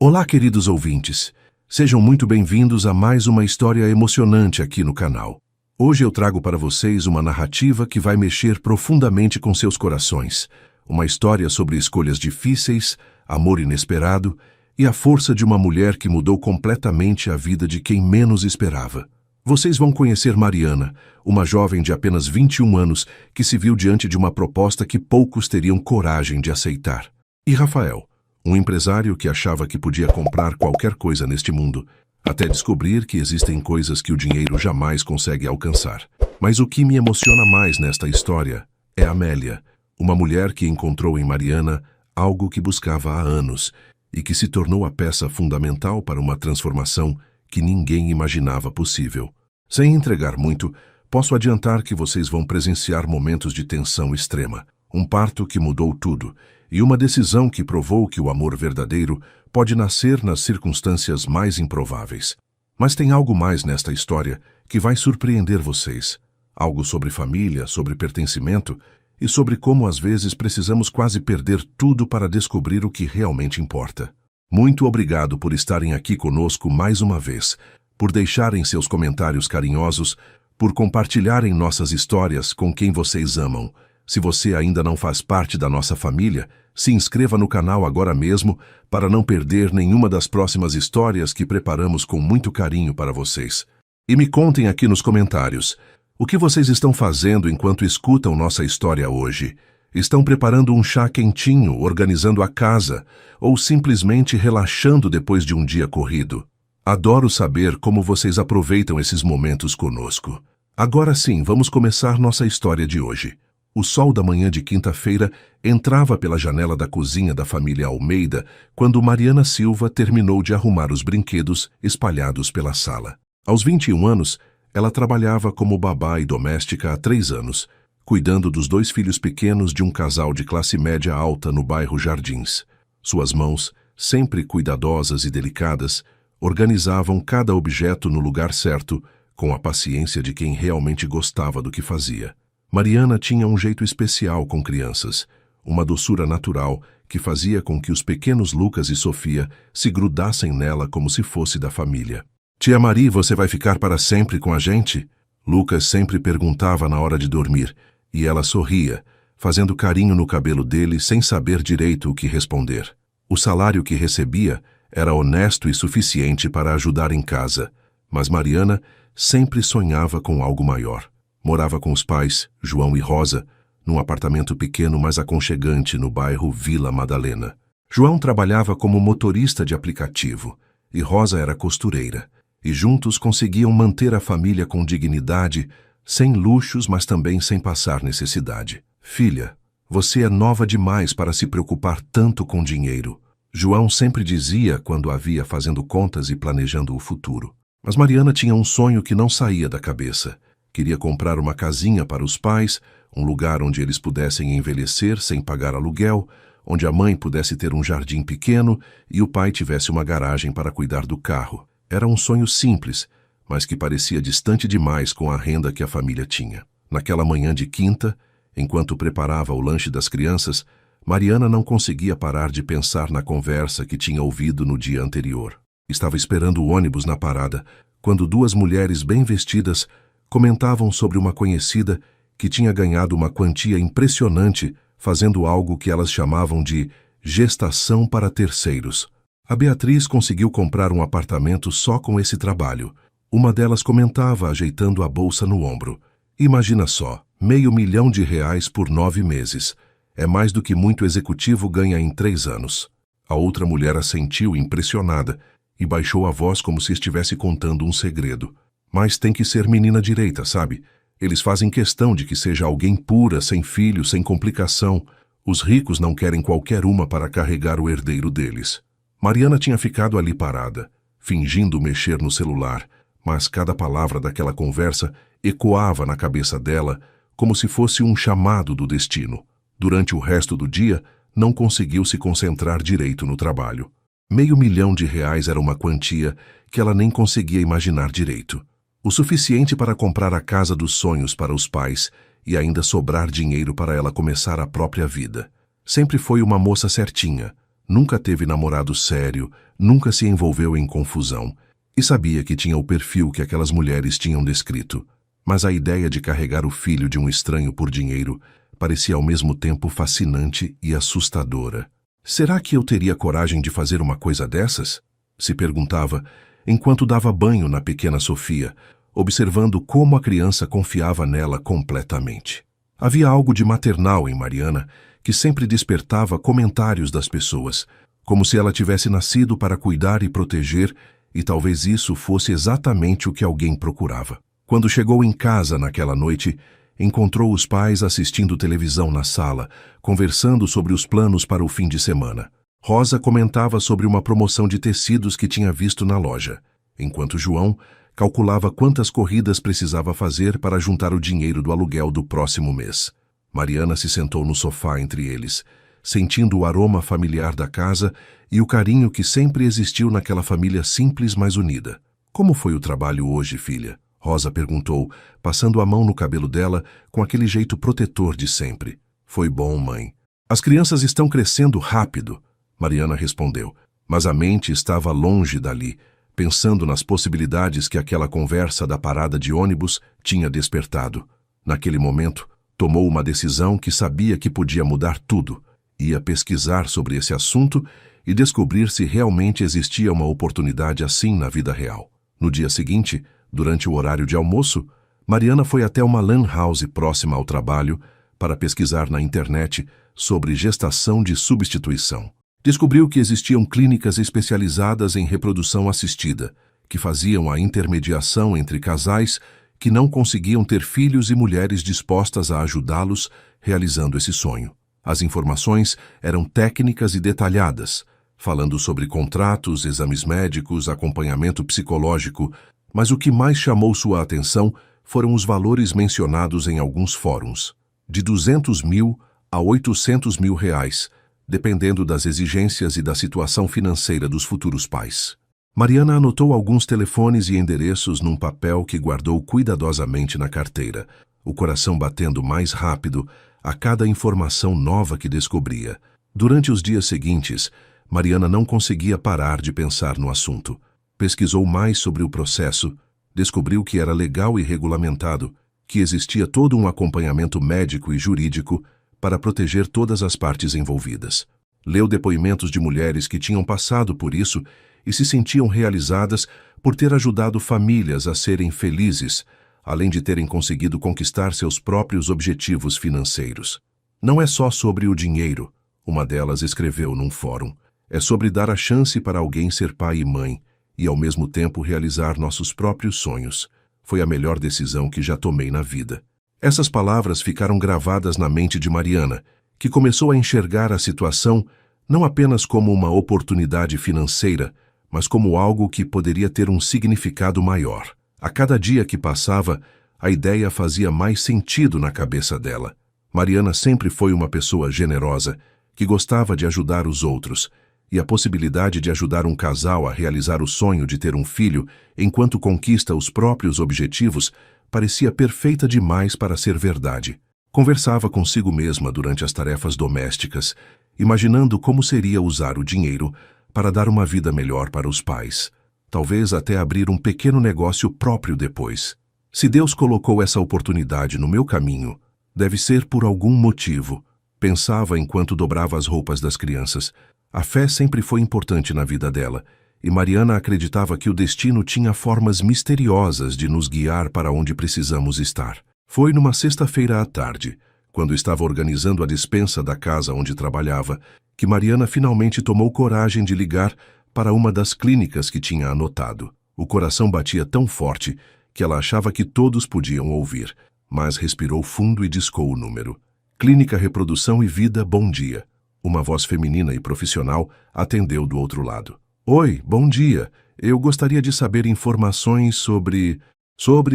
Olá, queridos ouvintes. Sejam muito bem-vindos a mais uma história emocionante aqui no canal. Hoje eu trago para vocês uma narrativa que vai mexer profundamente com seus corações. Uma história sobre escolhas difíceis, amor inesperado e a força de uma mulher que mudou completamente a vida de quem menos esperava. Vocês vão conhecer Mariana, uma jovem de apenas 21 anos que se viu diante de uma proposta que poucos teriam coragem de aceitar. E Rafael, um empresário que achava que podia comprar qualquer coisa neste mundo, até descobrir que existem coisas que o dinheiro jamais consegue alcançar. Mas o que me emociona mais nesta história é Amélia, uma mulher que encontrou em Mariana algo que buscava há anos e que se tornou a peça fundamental para uma transformação que ninguém imaginava possível. Sem entregar muito, posso adiantar que vocês vão presenciar momentos de tensão extrema, um parto que mudou tudo e uma decisão que provou que o amor verdadeiro pode nascer nas circunstâncias mais improváveis. Mas tem algo mais nesta história que vai surpreender vocês. Algo sobre família, sobre pertencimento e sobre como às vezes precisamos quase perder tudo para descobrir o que realmente importa. Muito obrigado por estarem aqui conosco mais uma vez, por deixarem seus comentários carinhosos, por compartilharem nossas histórias com quem vocês amam. Se você ainda não faz parte da nossa família, se inscreva no canal agora mesmo para não perder nenhuma das próximas histórias que preparamos com muito carinho para vocês. E me contem aqui nos comentários, o que vocês estão fazendo enquanto escutam nossa história hoje? Estão preparando um chá quentinho, organizando a casa, ou simplesmente relaxando depois de um dia corrido? Adoro saber como vocês aproveitam esses momentos conosco. Agora sim, vamos começar nossa história de hoje. O sol da manhã de quinta-feira entrava pela janela da cozinha da família Almeida quando Mariana Silva terminou de arrumar os brinquedos espalhados pela sala. Aos 21 anos, ela trabalhava como babá e doméstica há 3 anos, cuidando dos 2 filhos pequenos de um casal de classe média alta no bairro Jardins. Suas mãos, sempre cuidadosas e delicadas, organizavam cada objeto no lugar certo, com a paciência de quem realmente gostava do que fazia. Mariana tinha um jeito especial com crianças, uma doçura natural que fazia com que os pequenos Lucas e Sofia se grudassem nela como se fosse da família. Tia Mari, você vai ficar para sempre com a gente? Lucas sempre perguntava na hora de dormir, e ela sorria, fazendo carinho no cabelo dele sem saber direito o que responder. O salário que recebia era honesto e suficiente para ajudar em casa, mas Mariana sempre sonhava com algo maior. Morava com os pais, João e Rosa, num apartamento pequeno mas aconchegante no bairro Vila Madalena. João trabalhava como motorista de aplicativo e Rosa era costureira, e juntos conseguiam manter a família com dignidade, sem luxos, mas também sem passar necessidade. Filha, você é nova demais para se preocupar tanto com dinheiro. João sempre dizia quando a via fazendo contas e planejando o futuro. Mas Mariana tinha um sonho que não saía da cabeça. Queria comprar uma casinha para os pais, um lugar onde eles pudessem envelhecer sem pagar aluguel, onde a mãe pudesse ter um jardim pequeno e o pai tivesse uma garagem para cuidar do carro. Era um sonho simples, mas que parecia distante demais com a renda que a família tinha. Naquela manhã de quinta, enquanto preparava o lanche das crianças, Mariana não conseguia parar de pensar na conversa que tinha ouvido no dia anterior. Estava esperando o ônibus na parada, quando 2 mulheres bem vestidas comentavam sobre uma conhecida que tinha ganhado uma quantia impressionante fazendo algo que elas chamavam de gestação para terceiros. A Beatriz conseguiu comprar um apartamento só com esse trabalho. Uma delas comentava ajeitando a bolsa no ombro. Imagina só, R$500 mil por 9 meses. É mais do que muito executivo ganha em 3 anos. A outra mulher assentiu impressionada e baixou a voz como se estivesse contando um segredo. Mas tem que ser menina direita, sabe? Eles fazem questão de que seja alguém pura, sem filho, sem complicação. Os ricos não querem qualquer uma para carregar o herdeiro deles. Mariana tinha ficado ali parada, fingindo mexer no celular, mas cada palavra daquela conversa ecoava na cabeça dela como se fosse um chamado do destino. Durante o resto do dia, não conseguiu se concentrar direito no trabalho. R$500 mil era uma quantia que ela nem conseguia imaginar direito. O suficiente para comprar a casa dos sonhos para os pais e ainda sobrar dinheiro para ela começar a própria vida. Sempre foi uma moça certinha, Nunca teve namorado sério, nunca se envolveu em confusão, e sabia que tinha o perfil que aquelas mulheres tinham descrito. Mas a ideia de carregar o filho de um estranho por dinheiro parecia ao mesmo tempo fascinante e assustadora. Será que eu teria coragem de fazer uma coisa dessas? Se perguntava, enquanto dava banho na pequena Sofia, observando como a criança confiava nela completamente. Havia algo de maternal em Mariana, que sempre despertava comentários das pessoas, como se ela tivesse nascido para cuidar e proteger, e talvez isso fosse exatamente o que alguém procurava. Quando chegou em casa naquela noite, encontrou os pais assistindo televisão na sala, conversando sobre os planos para o fim de semana. Rosa comentava sobre uma promoção de tecidos que tinha visto na loja, enquanto João calculava quantas corridas precisava fazer para juntar o dinheiro do aluguel do próximo mês. Mariana se sentou no sofá entre eles, sentindo o aroma familiar da casa e o carinho que sempre existiu naquela família simples, mas unida. "Como foi o trabalho hoje, filha?" Rosa perguntou, passando a mão no cabelo dela com aquele jeito protetor de sempre. "Foi bom, mãe." "As crianças estão crescendo rápido," Mariana respondeu, mas a mente estava longe dali, pensando nas possibilidades que aquela conversa da parada de ônibus tinha despertado. Naquele momento, tomou uma decisão que sabia que podia mudar tudo. Ia pesquisar sobre esse assunto e descobrir se realmente existia uma oportunidade assim na vida real. No dia seguinte, durante o horário de almoço, Mariana foi até uma lan house próxima ao trabalho para pesquisar na internet sobre gestação de substituição. Descobriu que existiam clínicas especializadas em reprodução assistida, que faziam a intermediação entre casais que não conseguiam ter filhos e mulheres dispostas a ajudá-los realizando esse sonho. As informações eram técnicas e detalhadas, falando sobre contratos, exames médicos, acompanhamento psicológico, mas o que mais chamou sua atenção foram os valores mencionados em alguns fóruns, de 200 mil a 800 mil reais, dependendo das exigências e da situação financeira dos futuros pais. Mariana anotou alguns telefones e endereços num papel que guardou cuidadosamente na carteira, o coração batendo mais rápido a cada informação nova que descobria. Durante os dias seguintes, Mariana não conseguia parar de pensar no assunto. Pesquisou mais sobre o processo, descobriu que era legal e regulamentado, que existia todo um acompanhamento médico e jurídico para proteger todas as partes envolvidas. Leu depoimentos de mulheres que tinham passado por isso e se sentiam realizadas por ter ajudado famílias a serem felizes, além de terem conseguido conquistar seus próprios objetivos financeiros. "Não é só sobre o dinheiro", uma delas escreveu num fórum. "É sobre dar a chance para alguém ser pai e mãe e, ao mesmo tempo, realizar nossos próprios sonhos. Foi a melhor decisão que já tomei na vida." Essas palavras ficaram gravadas na mente de Mariana, que começou a enxergar a situação não apenas como uma oportunidade financeira, mas como algo que poderia ter um significado maior. A cada dia que passava, a ideia fazia mais sentido na cabeça dela. Mariana sempre foi uma pessoa generosa, que gostava de ajudar os outros, e a possibilidade de ajudar um casal a realizar o sonho de ter um filho enquanto conquista os próprios objetivos parecia perfeita demais para ser verdade. Conversava consigo mesma durante as tarefas domésticas, imaginando como seria usar o dinheiro para dar uma vida melhor para os pais. Talvez até abrir um pequeno negócio próprio depois. "Se Deus colocou essa oportunidade no meu caminho, deve ser por algum motivo", pensava enquanto dobrava as roupas das crianças. A fé sempre foi importante na vida dela, e Mariana acreditava que o destino tinha formas misteriosas de nos guiar para onde precisamos estar. Foi numa sexta-feira à tarde, quando estava organizando a despensa da casa onde trabalhava, que Mariana finalmente tomou coragem de ligar para uma das clínicas que tinha anotado. O coração batia tão forte que ela achava que todos podiam ouvir, mas respirou fundo e discou o número. "Clínica Reprodução e Vida, bom dia." Uma voz feminina e profissional atendeu do outro lado. "Oi, bom dia. Eu gostaria de saber informações sobre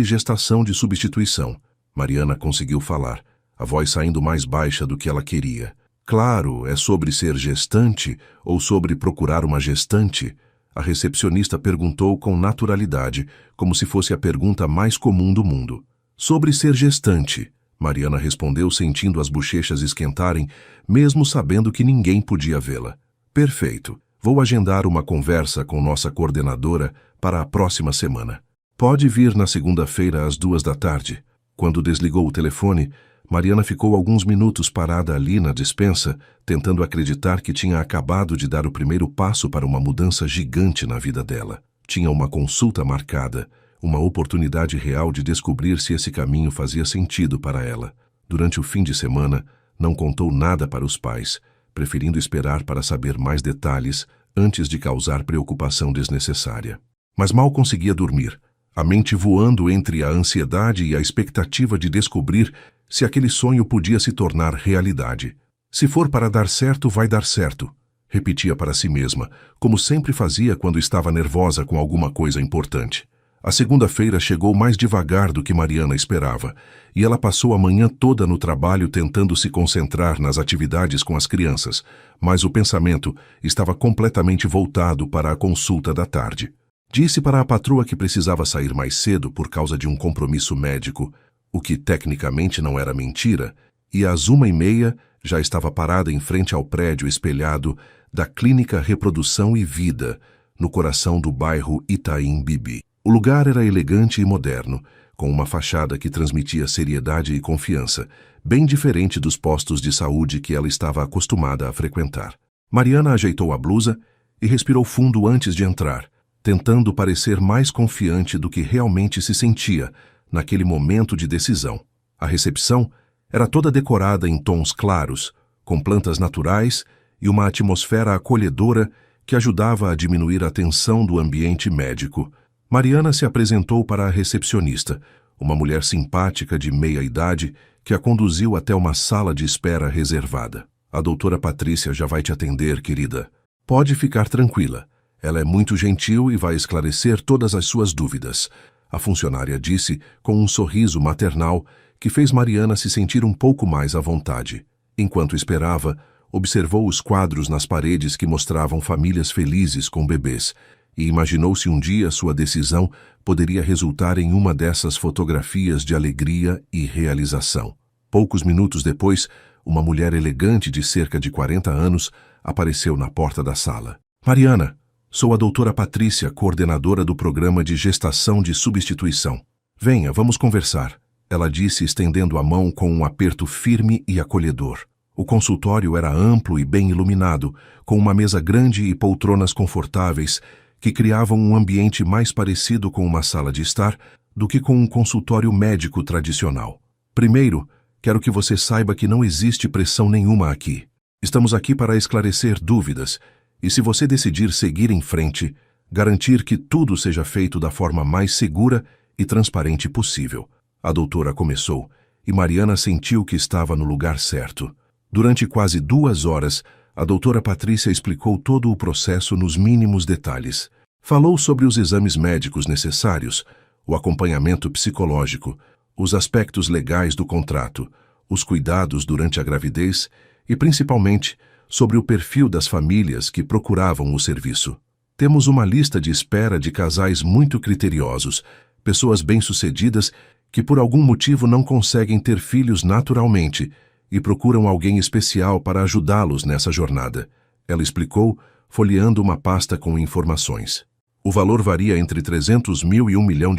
gestação de substituição." Mariana conseguiu falar, a voz saindo mais baixa do que ela queria. "Claro, é sobre ser gestante ou sobre procurar uma gestante?" A recepcionista perguntou com naturalidade, como se fosse a pergunta mais comum do mundo. "Sobre ser gestante", Mariana respondeu sentindo as bochechas esquentarem, mesmo sabendo que ninguém podia vê-la. Perfeito. Vou agendar uma conversa com nossa coordenadora para a próxima semana. Pode vir na segunda-feira às 14h. Quando desligou o telefone, Mariana ficou alguns minutos parada ali na despensa, tentando acreditar que tinha acabado de dar o primeiro passo para uma mudança gigante na vida dela. Tinha uma consulta marcada, uma oportunidade real de descobrir se esse caminho fazia sentido para ela. Durante o fim de semana, não contou nada para os pais, preferindo esperar para saber mais detalhes antes de causar preocupação desnecessária. Mas mal conseguia dormir, a mente voando entre a ansiedade e a expectativa de descobrir se aquele sonho podia se tornar realidade. Se for para dar certo, vai dar certo, repetia para si mesma, como sempre fazia quando estava nervosa com alguma coisa importante. A segunda-feira chegou mais devagar do que Mariana esperava, e ela passou a manhã toda no trabalho tentando se concentrar nas atividades com as crianças, mas o pensamento estava completamente voltado para a consulta da tarde. Disse para a patroa que precisava sair mais cedo por causa de um compromisso médico, o que tecnicamente não era mentira, e às 1h30 já estava parada em frente ao prédio espelhado da Clínica Reprodução e Vida, no coração do bairro Itaim Bibi. O lugar era elegante e moderno, com uma fachada que transmitia seriedade e confiança, bem diferente dos postos de saúde que ela estava acostumada a frequentar. Mariana ajeitou a blusa e respirou fundo antes de entrar, tentando parecer mais confiante do que realmente se sentia naquele momento de decisão. A recepção era toda decorada em tons claros, com plantas naturais e uma atmosfera acolhedora que ajudava a diminuir a tensão do ambiente médico. Mariana se apresentou para a recepcionista, uma mulher simpática de meia-idade que a conduziu até uma sala de espera reservada. A doutora Patrícia já vai te atender, querida. Pode ficar tranquila. Ela é muito gentil e vai esclarecer todas as suas dúvidas. A funcionária disse com um sorriso maternal que fez Mariana se sentir um pouco mais à vontade. Enquanto esperava, observou os quadros nas paredes que mostravam famílias felizes com bebês, e imaginou se um dia sua decisão poderia resultar em uma dessas fotografias de alegria e realização. Poucos minutos depois, uma mulher elegante de cerca de 40 anos apareceu na porta da sala. Mariana, sou a doutora Patrícia, coordenadora do programa de gestação de substituição. Venha, vamos conversar, ela disse estendendo a mão com um aperto firme e acolhedor. O consultório era amplo e bem iluminado, com uma mesa grande e poltronas confortáveis que criavam um ambiente mais parecido com uma sala de estar do que com um consultório médico tradicional. Primeiro, quero que você saiba que não existe pressão nenhuma aqui. Estamos aqui para esclarecer dúvidas e, se você decidir seguir em frente, garantir que tudo seja feito da forma mais segura e transparente possível. A doutora começou e Mariana sentiu que estava no lugar certo. Durante quase 2 horas, a doutora Patrícia explicou todo o processo nos mínimos detalhes. Falou sobre os exames médicos necessários, o acompanhamento psicológico, os aspectos legais do contrato, os cuidados durante a gravidez e, principalmente, sobre o perfil das famílias que procuravam o serviço. Temos uma lista de espera de casais muito criteriosos, pessoas bem-sucedidas que por algum motivo não conseguem ter filhos naturalmente e procuram alguém especial para ajudá-los nessa jornada. Ela explicou, folheando uma pasta com informações. O valor varia entre 300 mil e R$1 milhão,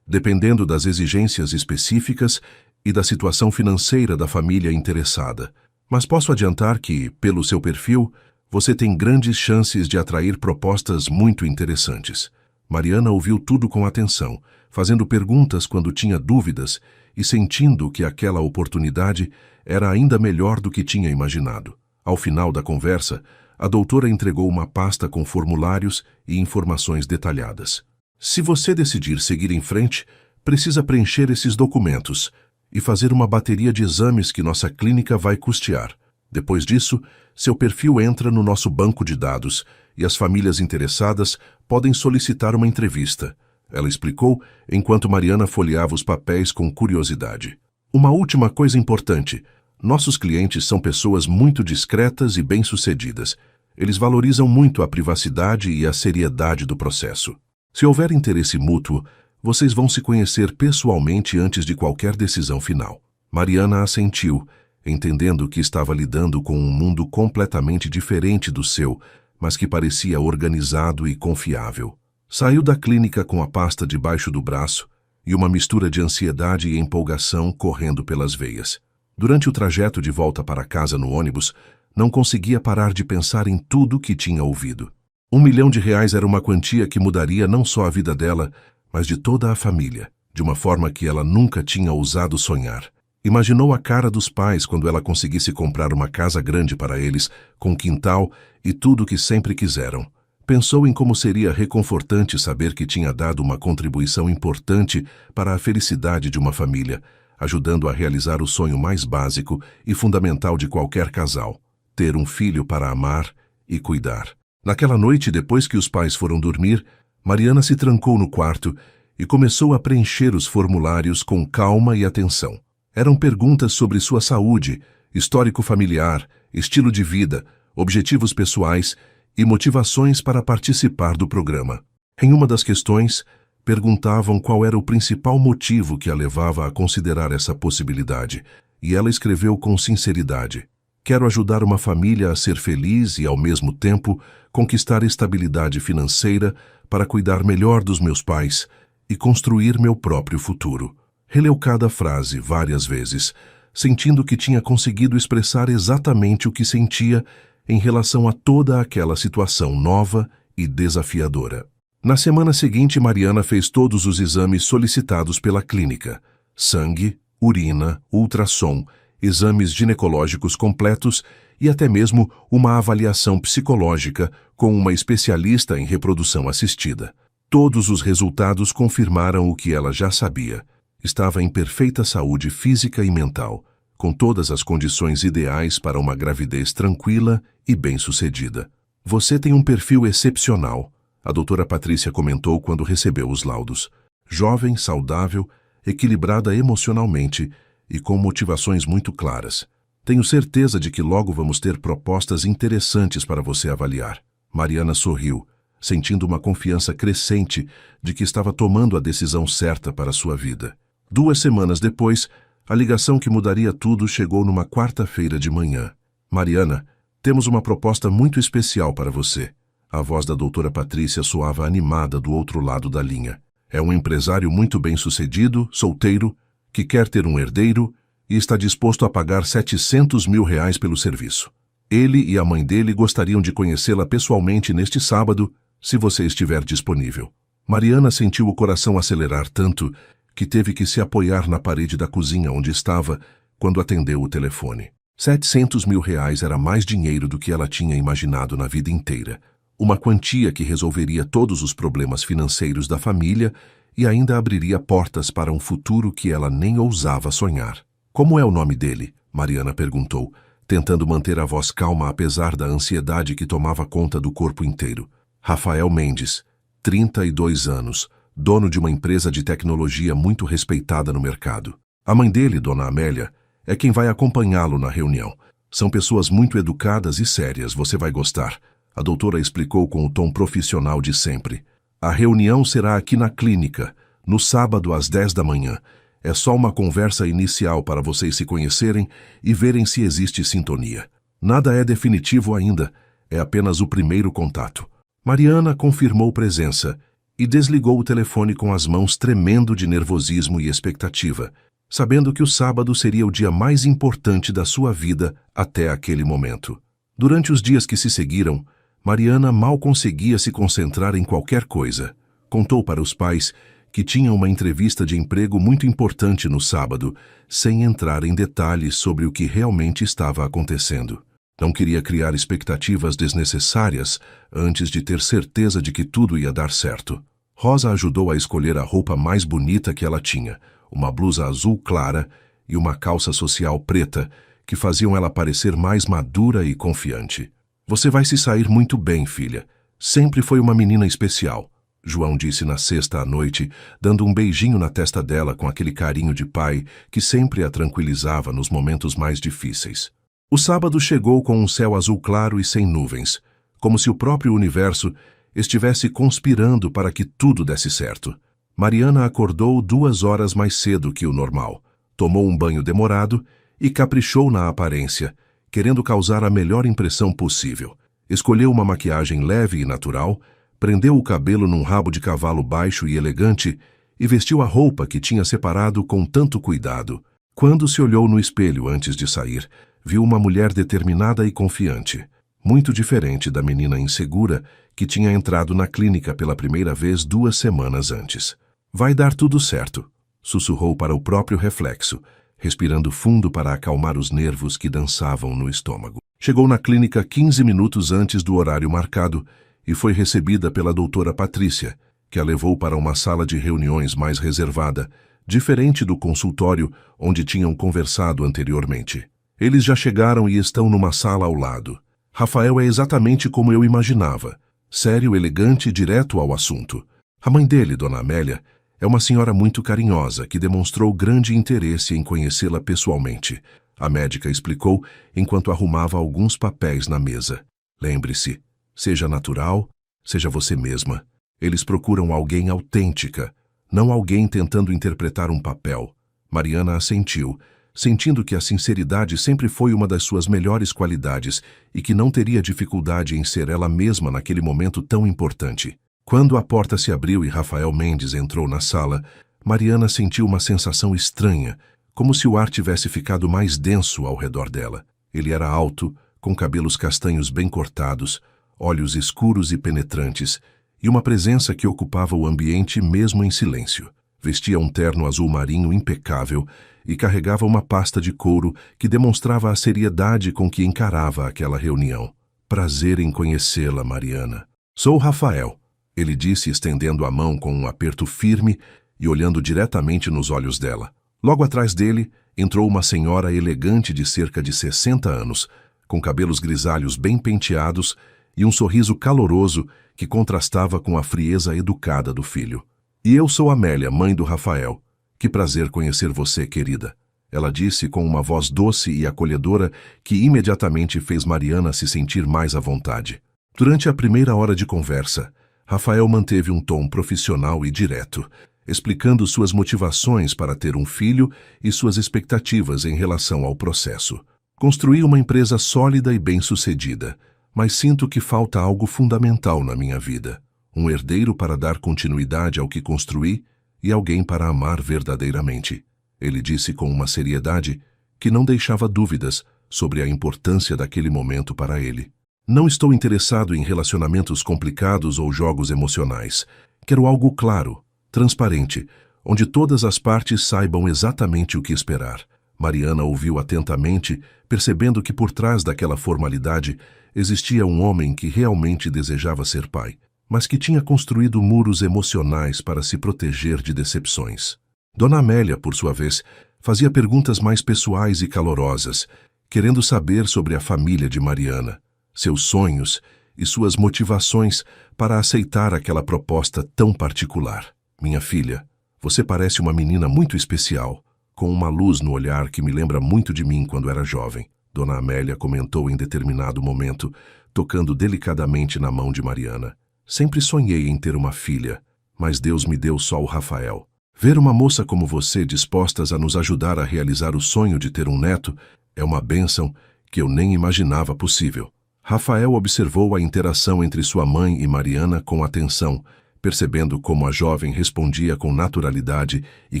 dependendo das exigências específicas e da situação financeira da família interessada. Mas posso adiantar que, pelo seu perfil, você tem grandes chances de atrair propostas muito interessantes. Mariana ouviu tudo com atenção, fazendo perguntas quando tinha dúvidas e sentindo que aquela oportunidade era ainda melhor do que tinha imaginado. Ao final da conversa, a doutora entregou uma pasta com formulários e informações detalhadas. Se você decidir seguir em frente, precisa preencher esses documentos e fazer uma bateria de exames que nossa clínica vai custear. Depois disso, seu perfil entra no nosso banco de dados e as famílias interessadas podem solicitar uma entrevista. Ela explicou enquanto Mariana folheava os papéis com curiosidade. Uma última coisa importante: nossos clientes são pessoas muito discretas e bem-sucedidas. Eles valorizam muito a privacidade e a seriedade do processo. Se houver interesse mútuo, vocês vão se conhecer pessoalmente antes de qualquer decisão final. Mariana assentiu, entendendo que estava lidando com um mundo completamente diferente do seu, mas que parecia organizado e confiável. Saiu da clínica com a pasta debaixo do braço e uma mistura de ansiedade e empolgação correndo pelas veias. Durante o trajeto de volta para casa no ônibus, não conseguia parar de pensar em tudo que tinha ouvido. R$1 milhão era uma quantia que mudaria não só a vida dela, mas de toda a família, de uma forma que ela nunca tinha ousado sonhar. Imaginou a cara dos pais quando ela conseguisse comprar uma casa grande para eles, com quintal e tudo o que sempre quiseram. Pensou em como seria reconfortante saber que tinha dado uma contribuição importante para a felicidade de uma família, ajudando a realizar o sonho mais básico e fundamental de qualquer casal: ter um filho para amar e cuidar. Naquela noite, depois que os pais foram dormir, Mariana se trancou no quarto e começou a preencher os formulários com calma e atenção. Eram perguntas sobre sua saúde, histórico familiar, estilo de vida, objetivos pessoais e motivações para participar do programa. Em uma das questões, perguntavam qual era o principal motivo que a levava a considerar essa possibilidade, e ela escreveu com sinceridade: quero ajudar uma família a ser feliz e, ao mesmo tempo, conquistar estabilidade financeira para cuidar melhor dos meus pais e construir meu próprio futuro. Releu cada frase várias vezes, sentindo que tinha conseguido expressar exatamente o que sentia em relação a toda aquela situação nova e desafiadora. Na semana seguinte, Mariana fez todos os exames solicitados pela clínica: sangue, urina, ultrassom, exames ginecológicos completos e até mesmo uma avaliação psicológica com uma especialista em reprodução assistida. Todos os resultados confirmaram o que ela já sabia. Estava em perfeita saúde física e mental, com todas as condições ideais para uma gravidez tranquila e bem-sucedida. Você tem um perfil excepcional, a doutora Patrícia comentou quando recebeu os laudos. Jovem, saudável, equilibrada emocionalmente e com motivações muito claras. Tenho certeza de que logo vamos ter propostas interessantes para você avaliar. Mariana sorriu, sentindo uma confiança crescente de que estava tomando a decisão certa para sua vida. 2 semanas depois, a ligação que mudaria tudo chegou numa quarta-feira de manhã. Mariana, temos uma proposta muito especial para você. A voz da doutora Patrícia soava animada do outro lado da linha. É um empresário muito bem-sucedido, solteiro, que quer ter um herdeiro e está disposto a pagar R$700 mil pelo serviço. Ele e a mãe dele gostariam de conhecê-la pessoalmente neste sábado, se você estiver disponível. Mariana sentiu o coração acelerar tanto que teve que se apoiar na parede da cozinha onde estava quando atendeu o telefone. R$700 mil era mais dinheiro do que ela tinha imaginado na vida inteira. Uma quantia que resolveria todos os problemas financeiros da família e ainda abriria portas para um futuro que ela nem ousava sonhar. Como é o nome dele? Mariana perguntou, tentando manter a voz calma apesar da ansiedade que tomava conta do corpo inteiro. Rafael Mendes, 32 anos, dono de uma empresa de tecnologia muito respeitada no mercado. A mãe dele, Dona Amélia, é quem vai acompanhá-lo na reunião. São pessoas muito educadas e sérias, você vai gostar. A doutora explicou com o tom profissional de sempre. A reunião será aqui na clínica, no sábado às 10 da manhã. É só uma conversa inicial para vocês se conhecerem e verem se existe sintonia. Nada é definitivo ainda, é apenas o primeiro contato. Mariana confirmou presença e desligou o telefone com as mãos tremendo de nervosismo e expectativa, sabendo que o sábado seria o dia mais importante da sua vida até aquele momento. Durante os dias que se seguiram, Mariana mal conseguia se concentrar em qualquer coisa. Contou para os pais que tinha uma entrevista de emprego muito importante no sábado, sem entrar em detalhes sobre o que realmente estava acontecendo. Não queria criar expectativas desnecessárias antes de ter certeza de que tudo ia dar certo. Rosa ajudou a escolher a roupa mais bonita que ela tinha, uma blusa azul clara e uma calça social preta, que faziam ela parecer mais madura e confiante. Você vai se sair muito bem, filha. Sempre foi uma menina especial, João disse na sexta à noite, dando um beijinho na testa dela com aquele carinho de pai que sempre a tranquilizava nos momentos mais difíceis. O sábado chegou com um céu azul claro e sem nuvens, como se o próprio universo estivesse conspirando para que tudo desse certo. Mariana acordou 2 horas mais cedo que o normal, tomou um banho demorado e caprichou na aparência, querendo causar a melhor impressão possível. Escolheu uma maquiagem leve e natural, prendeu o cabelo num rabo de cavalo baixo e elegante e vestiu a roupa que tinha separado com tanto cuidado. Quando se olhou no espelho antes de sair, viu uma mulher determinada e confiante, muito diferente da menina insegura que tinha entrado na clínica pela primeira vez 2 semanas antes. Vai dar tudo certo, sussurrou para o próprio reflexo, respirando fundo para acalmar os nervos que dançavam no estômago. Chegou na clínica 15 minutos antes do horário marcado e foi recebida pela doutora Patrícia, que a levou para uma sala de reuniões mais reservada, diferente do consultório onde tinham conversado anteriormente. Eles já chegaram e estão numa sala ao lado. Rafael é exatamente como eu imaginava, sério, elegante e direto ao assunto. A mãe dele, Dona Amélia, é uma senhora muito carinhosa que demonstrou grande interesse em conhecê-la pessoalmente. A médica explicou enquanto arrumava alguns papéis na mesa. Lembre-se, seja natural, seja você mesma. Eles procuram alguém autêntica, não alguém tentando interpretar um papel. Mariana assentiu, sentindo que a sinceridade sempre foi uma das suas melhores qualidades e que não teria dificuldade em ser ela mesma naquele momento tão importante. Quando a porta se abriu e Rafael Mendes entrou na sala, Mariana sentiu uma sensação estranha, como se o ar tivesse ficado mais denso ao redor dela. Ele era alto, com cabelos castanhos bem cortados, olhos escuros e penetrantes, e uma presença que ocupava o ambiente mesmo em silêncio. Vestia um terno azul marinho impecável e carregava uma pasta de couro que demonstrava a seriedade com que encarava aquela reunião. Prazer em conhecê-la, Mariana. Sou Rafael, ele disse, estendendo a mão com um aperto firme e olhando diretamente nos olhos dela. Logo atrás dele, entrou uma senhora elegante de cerca de 60 anos, com cabelos grisalhos bem penteados e um sorriso caloroso que contrastava com a frieza educada do filho. E eu sou Amélia, mãe do Rafael. Que prazer conhecer você, querida. Ela disse com uma voz doce e acolhedora que imediatamente fez Mariana se sentir mais à vontade. Durante a primeira hora de conversa, Rafael manteve um tom profissional e direto, explicando suas motivações para ter um filho e suas expectativas em relação ao processo. Construí uma empresa sólida e bem-sucedida, mas sinto que falta algo fundamental na minha vida. Um herdeiro para dar continuidade ao que construí e alguém para amar verdadeiramente. Ele disse com uma seriedade que não deixava dúvidas sobre a importância daquele momento para ele. Não estou interessado em relacionamentos complicados ou jogos emocionais. Quero algo claro, transparente, onde todas as partes saibam exatamente o que esperar. Mariana ouviu atentamente, percebendo que por trás daquela formalidade existia um homem que realmente desejava ser pai, mas que tinha construído muros emocionais para se proteger de decepções. Dona Amélia, por sua vez, fazia perguntas mais pessoais e calorosas, querendo saber sobre a família de Mariana, seus sonhos e suas motivações para aceitar aquela proposta tão particular. Minha filha, você parece uma menina muito especial, com uma luz no olhar que me lembra muito de mim quando era jovem, Dona Amélia comentou em determinado momento, tocando delicadamente na mão de Mariana. Sempre sonhei em ter uma filha, mas Deus me deu só o Rafael. Ver uma moça como você dispostas a nos ajudar a realizar o sonho de ter um neto é uma bênção que eu nem imaginava possível. Rafael observou a interação entre sua mãe e Mariana com atenção, percebendo como a jovem respondia com naturalidade e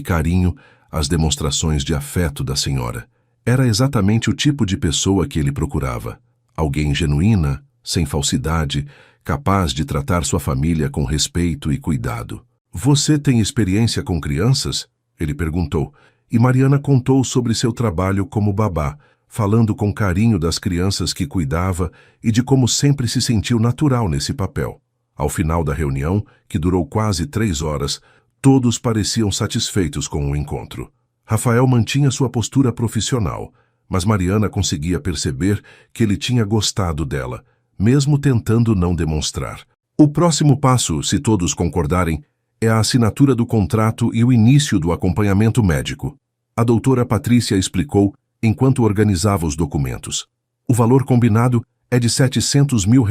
carinho às demonstrações de afeto da senhora. Era exatamente o tipo de pessoa que ele procurava. Alguém genuína, sem falsidade, capaz de tratar sua família com respeito e cuidado. Você tem experiência com crianças? Ele perguntou, e Mariana contou sobre seu trabalho como babá, falando com carinho das crianças que cuidava e de como sempre se sentiu natural nesse papel. Ao final da reunião, que durou quase 3 horas, todos pareciam satisfeitos com o encontro. Rafael mantinha sua postura profissional, mas Mariana conseguia perceber que ele tinha gostado dela, mesmo tentando não demonstrar. O próximo passo, se todos concordarem, é a assinatura do contrato e o início do acompanhamento médico. A doutora Patrícia explicou enquanto organizava os documentos. O valor combinado é de R$700 mil,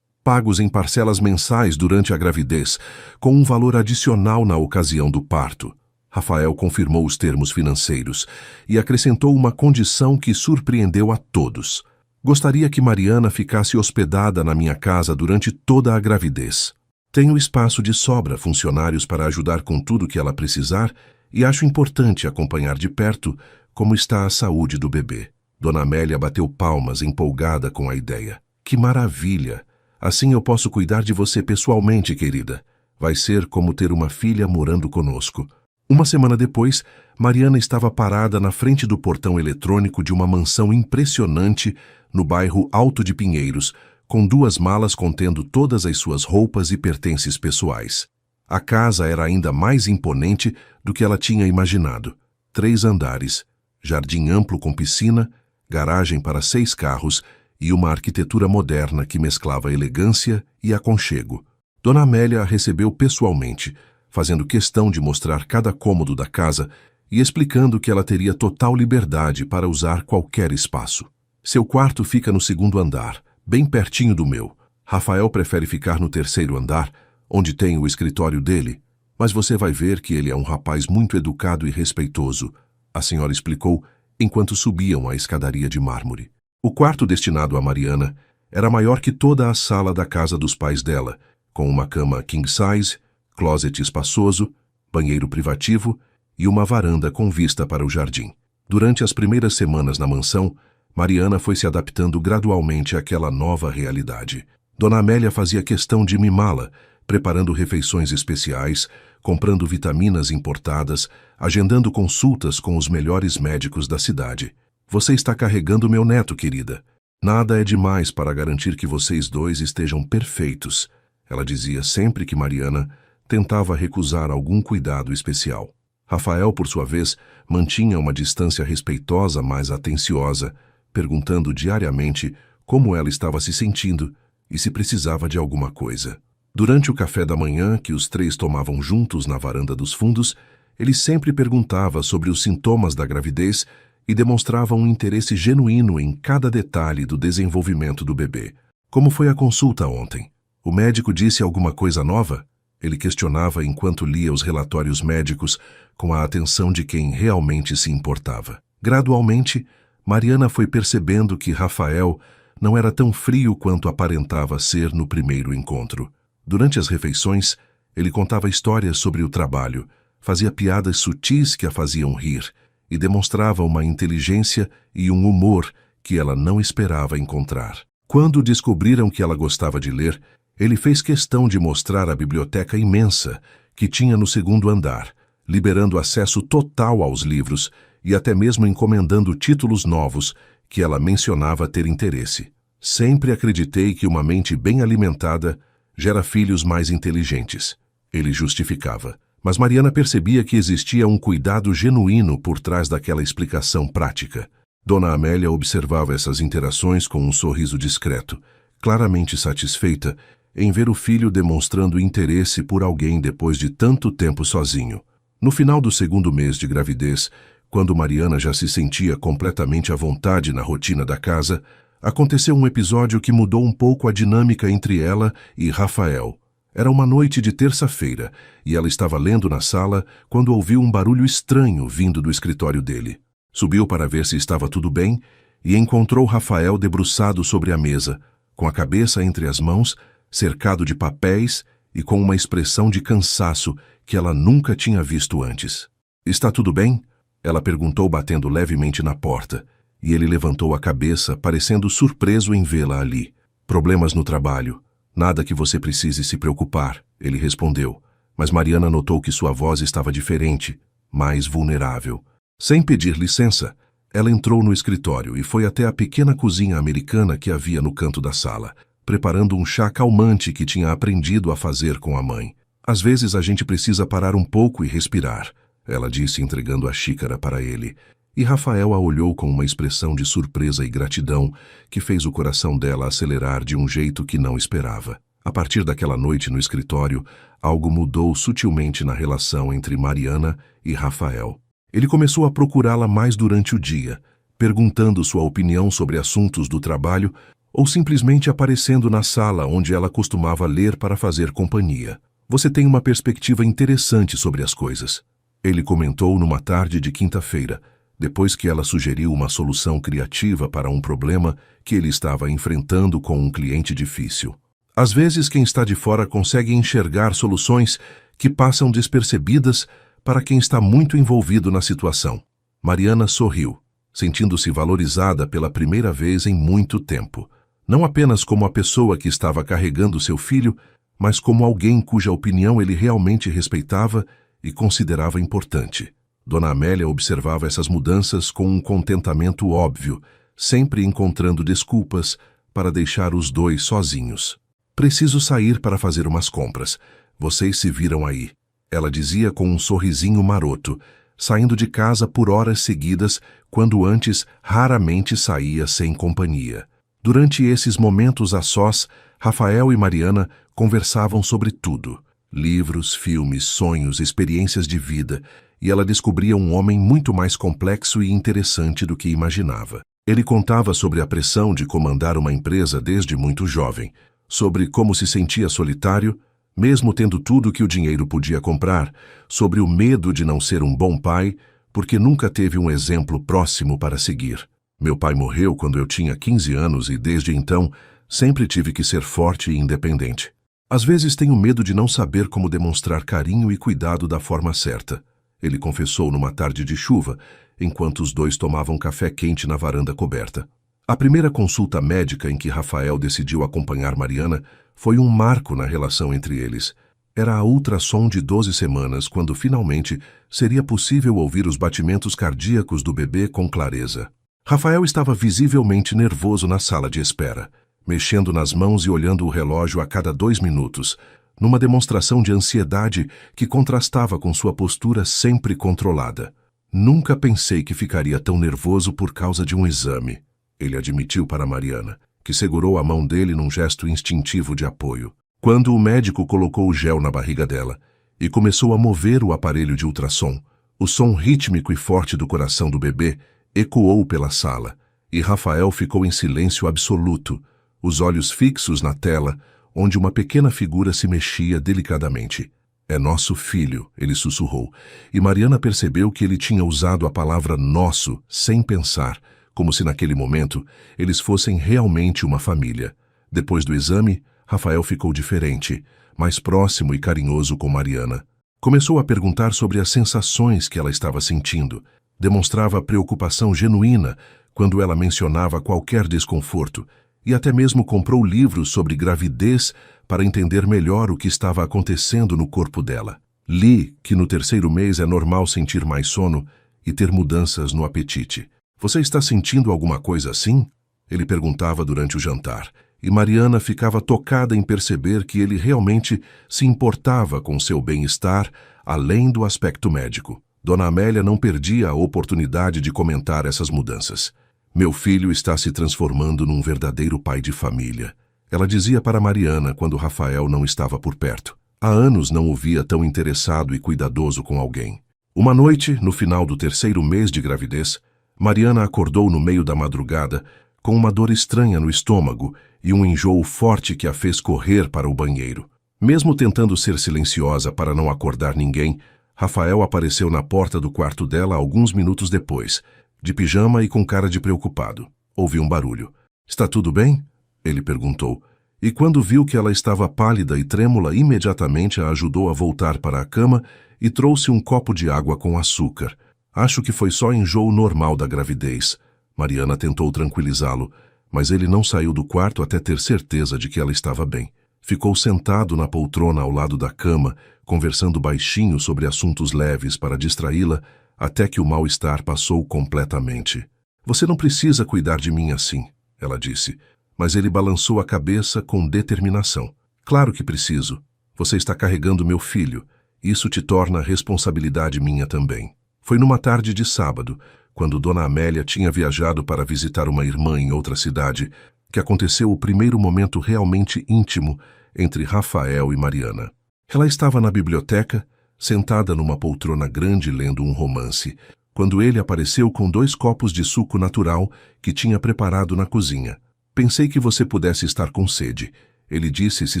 pagos em parcelas mensais durante a gravidez, com um valor adicional na ocasião do parto. Rafael confirmou os termos financeiros e acrescentou uma condição que surpreendeu a todos. Gostaria que Mariana ficasse hospedada na minha casa durante toda a gravidez. Tenho espaço de sobra, funcionários para ajudar com tudo que ela precisar e acho importante acompanhar de perto como está a saúde do bebê. Dona Amélia bateu palmas, empolgada com a ideia. Que maravilha! Assim eu posso cuidar de você pessoalmente, querida. Vai ser como ter uma filha morando conosco. Uma semana depois, Mariana estava parada na frente do portão eletrônico de uma mansão impressionante no bairro Alto de Pinheiros, com 2 malas contendo todas as suas roupas e pertences pessoais. A casa era ainda mais imponente do que ela tinha imaginado. 3 andares, jardim amplo com piscina, garagem para 6 carros e uma arquitetura moderna que mesclava elegância e aconchego. Dona Amélia a recebeu pessoalmente, fazendo questão de mostrar cada cômodo da casa e explicando que ela teria total liberdade para usar qualquer espaço. Seu quarto fica no 2º andar, bem pertinho do meu. Rafael prefere ficar no 3º andar, onde tem o escritório dele, mas você vai ver que ele é um rapaz muito educado e respeitoso, a senhora explicou enquanto subiam a escadaria de mármore. O quarto destinado a Mariana era maior que toda a sala da casa dos pais dela, com uma cama king size, closet espaçoso, banheiro privativo e uma varanda com vista para o jardim. Durante as primeiras semanas na mansão, Mariana foi se adaptando gradualmente àquela nova realidade. Dona Amélia fazia questão de mimá-la, preparando refeições especiais, comprando vitaminas importadas, agendando consultas com os melhores médicos da cidade. Você está carregando meu neto, querida. Nada é demais para garantir que vocês 2 estejam perfeitos, ela dizia sempre que Mariana tentava recusar algum cuidado especial. Rafael, por sua vez, mantinha uma distância respeitosa, mas atenciosa, perguntando diariamente como ela estava se sentindo e se precisava de alguma coisa. Durante o café da manhã, que os 3 tomavam juntos na varanda dos fundos, ele sempre perguntava sobre os sintomas da gravidez e demonstrava um interesse genuíno em cada detalhe do desenvolvimento do bebê. Como foi a consulta ontem? O médico disse alguma coisa nova? Ele questionava enquanto lia os relatórios médicos com a atenção de quem realmente se importava. Gradualmente, Mariana foi percebendo que Rafael não era tão frio quanto aparentava ser no primeiro encontro. Durante as refeições, ele contava histórias sobre o trabalho, fazia piadas sutis que a faziam rir e demonstrava uma inteligência e um humor que ela não esperava encontrar. Quando descobriram que ela gostava de ler, ele fez questão de mostrar a biblioteca imensa que tinha no 2º andar, liberando acesso total aos livros e até mesmo encomendando títulos novos que ela mencionava ter interesse. Sempre acreditei que uma mente bem alimentada gera filhos mais inteligentes, ele justificava. Mas Mariana percebia que existia um cuidado genuíno por trás daquela explicação prática. Dona Amélia observava essas interações com um sorriso discreto, claramente satisfeita em ver o filho demonstrando interesse por alguém depois de tanto tempo sozinho. No final do 2º mês de gravidez, quando Mariana já se sentia completamente à vontade na rotina da casa, aconteceu um episódio que mudou um pouco a dinâmica entre ela e Rafael. Era uma noite de terça-feira e ela estava lendo na sala quando ouviu um barulho estranho vindo do escritório dele. Subiu para ver se estava tudo bem e encontrou Rafael debruçado sobre a mesa, com a cabeça entre as mãos, cercado de papéis e com uma expressão de cansaço que ela nunca tinha visto antes. "Está tudo bem?" ela perguntou batendo levemente na porta, e ele levantou a cabeça, parecendo surpreso em vê-la ali. "Problemas no trabalho. Nada que você precise se preocupar", ele respondeu, mas Mariana notou que sua voz estava diferente, mais vulnerável. Sem pedir licença, ela entrou no escritório e foi até a pequena cozinha americana que havia no canto da sala, preparando um chá calmante que tinha aprendido a fazer com a mãe. "Às vezes a gente precisa parar um pouco e respirar", ela disse entregando a xícara para ele, e Rafael a olhou com uma expressão de surpresa e gratidão que fez o coração dela acelerar de um jeito que não esperava. A partir daquela noite no escritório, algo mudou sutilmente na relação entre Mariana e Rafael. Ele começou a procurá-la mais durante o dia, perguntando sua opinião sobre assuntos do trabalho ou simplesmente aparecendo na sala onde ela costumava ler para fazer companhia. "Você tem uma perspectiva interessante sobre as coisas", Ele comentou numa tarde de quinta-feira, depois que ela sugeriu uma solução criativa para um problema que ele estava enfrentando com um cliente difícil. Às vezes, quem está de fora consegue enxergar soluções que passam despercebidas para quem está muito envolvido na situação. Mariana sorriu, sentindo-se valorizada pela primeira vez em muito tempo. Não apenas como a pessoa que estava carregando seu filho, mas como alguém cuja opinião ele realmente respeitava e considerava importante. Dona Amélia observava essas mudanças com um contentamento óbvio, sempre encontrando desculpas para deixar os dois sozinhos. Preciso sair para fazer umas compras. Vocês se viram aí. Ela dizia com um sorrisinho maroto, saindo de casa por horas seguidas, quando antes raramente saía sem companhia. Durante esses momentos a sós, Rafael e Mariana conversavam sobre tudo. Livros, filmes, sonhos, experiências de vida, e ela descobria um homem muito mais complexo e interessante do que imaginava. Ele contava sobre a pressão de comandar uma empresa desde muito jovem, sobre como se sentia solitário, mesmo tendo tudo que o dinheiro podia comprar, sobre o medo de não ser um bom pai, porque nunca teve um exemplo próximo para seguir. Meu pai morreu quando eu tinha 15 anos e desde então sempre tive que ser forte e independente. Às vezes tenho medo de não saber como demonstrar carinho e cuidado da forma certa, ele confessou numa tarde de chuva, enquanto os dois tomavam café quente na varanda coberta. A primeira consulta médica em que Rafael decidiu acompanhar Mariana foi um marco na relação entre eles. Era a ultrassom de 12 semanas, quando finalmente seria possível ouvir os batimentos cardíacos do bebê com clareza. Rafael estava visivelmente nervoso na sala de espera, mexendo nas mãos e olhando o relógio a cada 2 minutos, numa demonstração de ansiedade que contrastava com sua postura sempre controlada. Nunca pensei que ficaria tão nervoso por causa de um exame, ele admitiu para Mariana, que segurou a mão dele num gesto instintivo de apoio. Quando o médico colocou o gel na barriga dela e começou a mover o aparelho de ultrassom, o som rítmico e forte do coração do bebê ecoou pela sala, e Rafael ficou em silêncio absoluto, os olhos fixos na tela, onde uma pequena figura se mexia delicadamente. É nosso filho, ele sussurrou, e Mariana percebeu que ele tinha usado a palavra nosso sem pensar, como se naquele momento eles fossem realmente uma família. Depois do exame, Rafael ficou diferente, mais próximo e carinhoso com Mariana. Começou a perguntar sobre as sensações que ela estava sentindo. Demonstrava preocupação genuína quando ela mencionava qualquer desconforto, e até mesmo comprou livros sobre gravidez para entender melhor o que estava acontecendo no corpo dela. Li que no 3º mês é normal sentir mais sono e ter mudanças no apetite. Você está sentindo alguma coisa assim? Ele perguntava durante o jantar, e Mariana ficava tocada em perceber que ele realmente se importava com seu bem-estar, além do aspecto médico. Dona Amélia não perdia a oportunidade de comentar essas mudanças. Meu filho está se transformando num verdadeiro pai de família, ela dizia para Mariana quando Rafael não estava por perto. Há anos não o via tão interessado e cuidadoso com alguém. Uma noite, no final do 3º mês de gravidez, Mariana acordou no meio da madrugada com uma dor estranha no estômago e um enjoo forte que a fez correr para o banheiro. Mesmo tentando ser silenciosa para não acordar ninguém, Rafael apareceu na porta do quarto dela alguns minutos depois, de pijama e com cara de preocupado. Ouviu um barulho. "Está tudo bem?" ele perguntou. E quando viu que ela estava pálida e trêmula, imediatamente a ajudou a voltar para a cama e trouxe um copo de água com açúcar. "Acho que foi só enjoo normal da gravidez." Mariana tentou tranquilizá-lo, mas ele não saiu do quarto até ter certeza de que ela estava bem. Ficou sentado na poltrona ao lado da cama, conversando baixinho sobre assuntos leves para distraí-la, até que o mal-estar passou completamente. "Você não precisa cuidar de mim assim", ela disse, mas ele balançou a cabeça com determinação. "Claro que preciso. Você está carregando meu filho. Isso te torna responsabilidade minha também." Foi numa tarde de sábado, quando Dona Amélia tinha viajado para visitar uma irmã em outra cidade, que aconteceu o primeiro momento realmente íntimo entre Rafael e Mariana. Ela estava na biblioteca, sentada numa poltrona grande lendo um romance, quando ele apareceu com 2 copos de suco natural que tinha preparado na cozinha. "Pensei que você pudesse estar com sede", ele disse, se